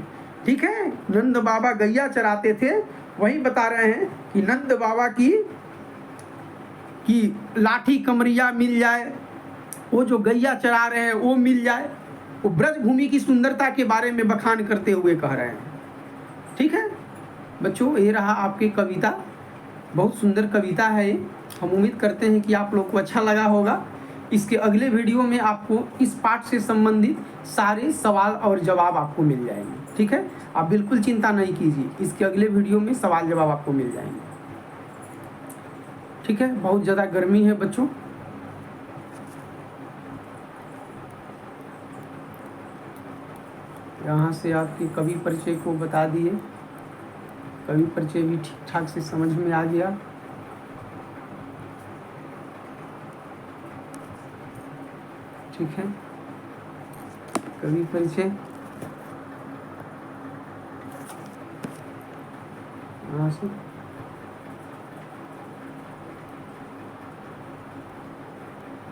ठीक है, नंद बाबा गैया चराते थे। वही बता रहे हैं कि नंद बाबा की लाठी कमरिया मिल जाए, वो जो गैया चरा रहे हैं वो मिल जाए। वो ब्रज भूमि की सुंदरता के बारे में बखान करते हुए कह रहे हैं। ठीक है बच्चों, ये रहा आपकी कविता। बहुत सुंदर कविता है ये। हम उम्मीद करते हैं कि आप लोग को अच्छा लगा होगा। इसके अगले वीडियो में आपको इस पाठ से संबंधित सारे सवाल और जवाब आपको मिल जाएंगे। ठीक है, आप बिल्कुल चिंता नहीं कीजिए, इसके अगले वीडियो में सवाल जवाब आपको मिल जाएंगे। ठीक है, बहुत ज़्यादा गर्मी है बच्चों। यहाँ से आपके कवि परिचय को बता दिए, कवि परिचय भी ठीक ठाक से समझ में आ गया। ठीक है, कवि परिचय यहाँ से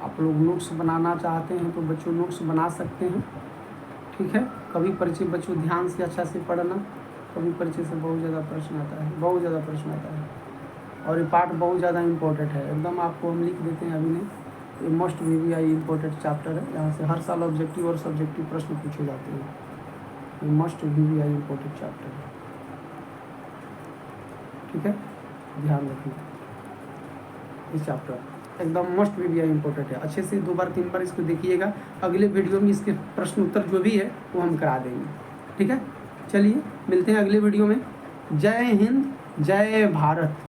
आप लोग नोट्स बनाना चाहते हैं तो बच्चों नोट्स बना सकते हैं। ठीक है, कवि परिचय बच्चों ध्यान से अच्छा से पढ़ना। कवि परिचय से बहुत ज़्यादा प्रश्न आता है, बहुत ज़्यादा प्रश्न आता है, और ये पार्ट बहुत ज़्यादा इम्पोर्टेंट है। एकदम आपको हम लिख देते हैं अभी नहीं, ये मोस्ट VVI इम्पोर्टेंट चैप्टर है। यहाँ से हर साल ऑब्जेक्टिव और सब्जेक्टिव प्रश्न पूछे जाते हैं। ये मोस्ट VVI इम्पोर्टेंट चैप्टर है। ठीक है, ध्यान रखिए, इस चैप्टर एकदम मोस्ट VVI इम्पोर्टेंट है। अच्छे से 2 बार 3 बार इसको देखिएगा। अगले वीडियो में इसके प्रश्न उत्तर जो भी है वो हम करा देंगे। ठीक है, चलिए मिलते हैं अगले वीडियो में। जय हिंद, जय भारत।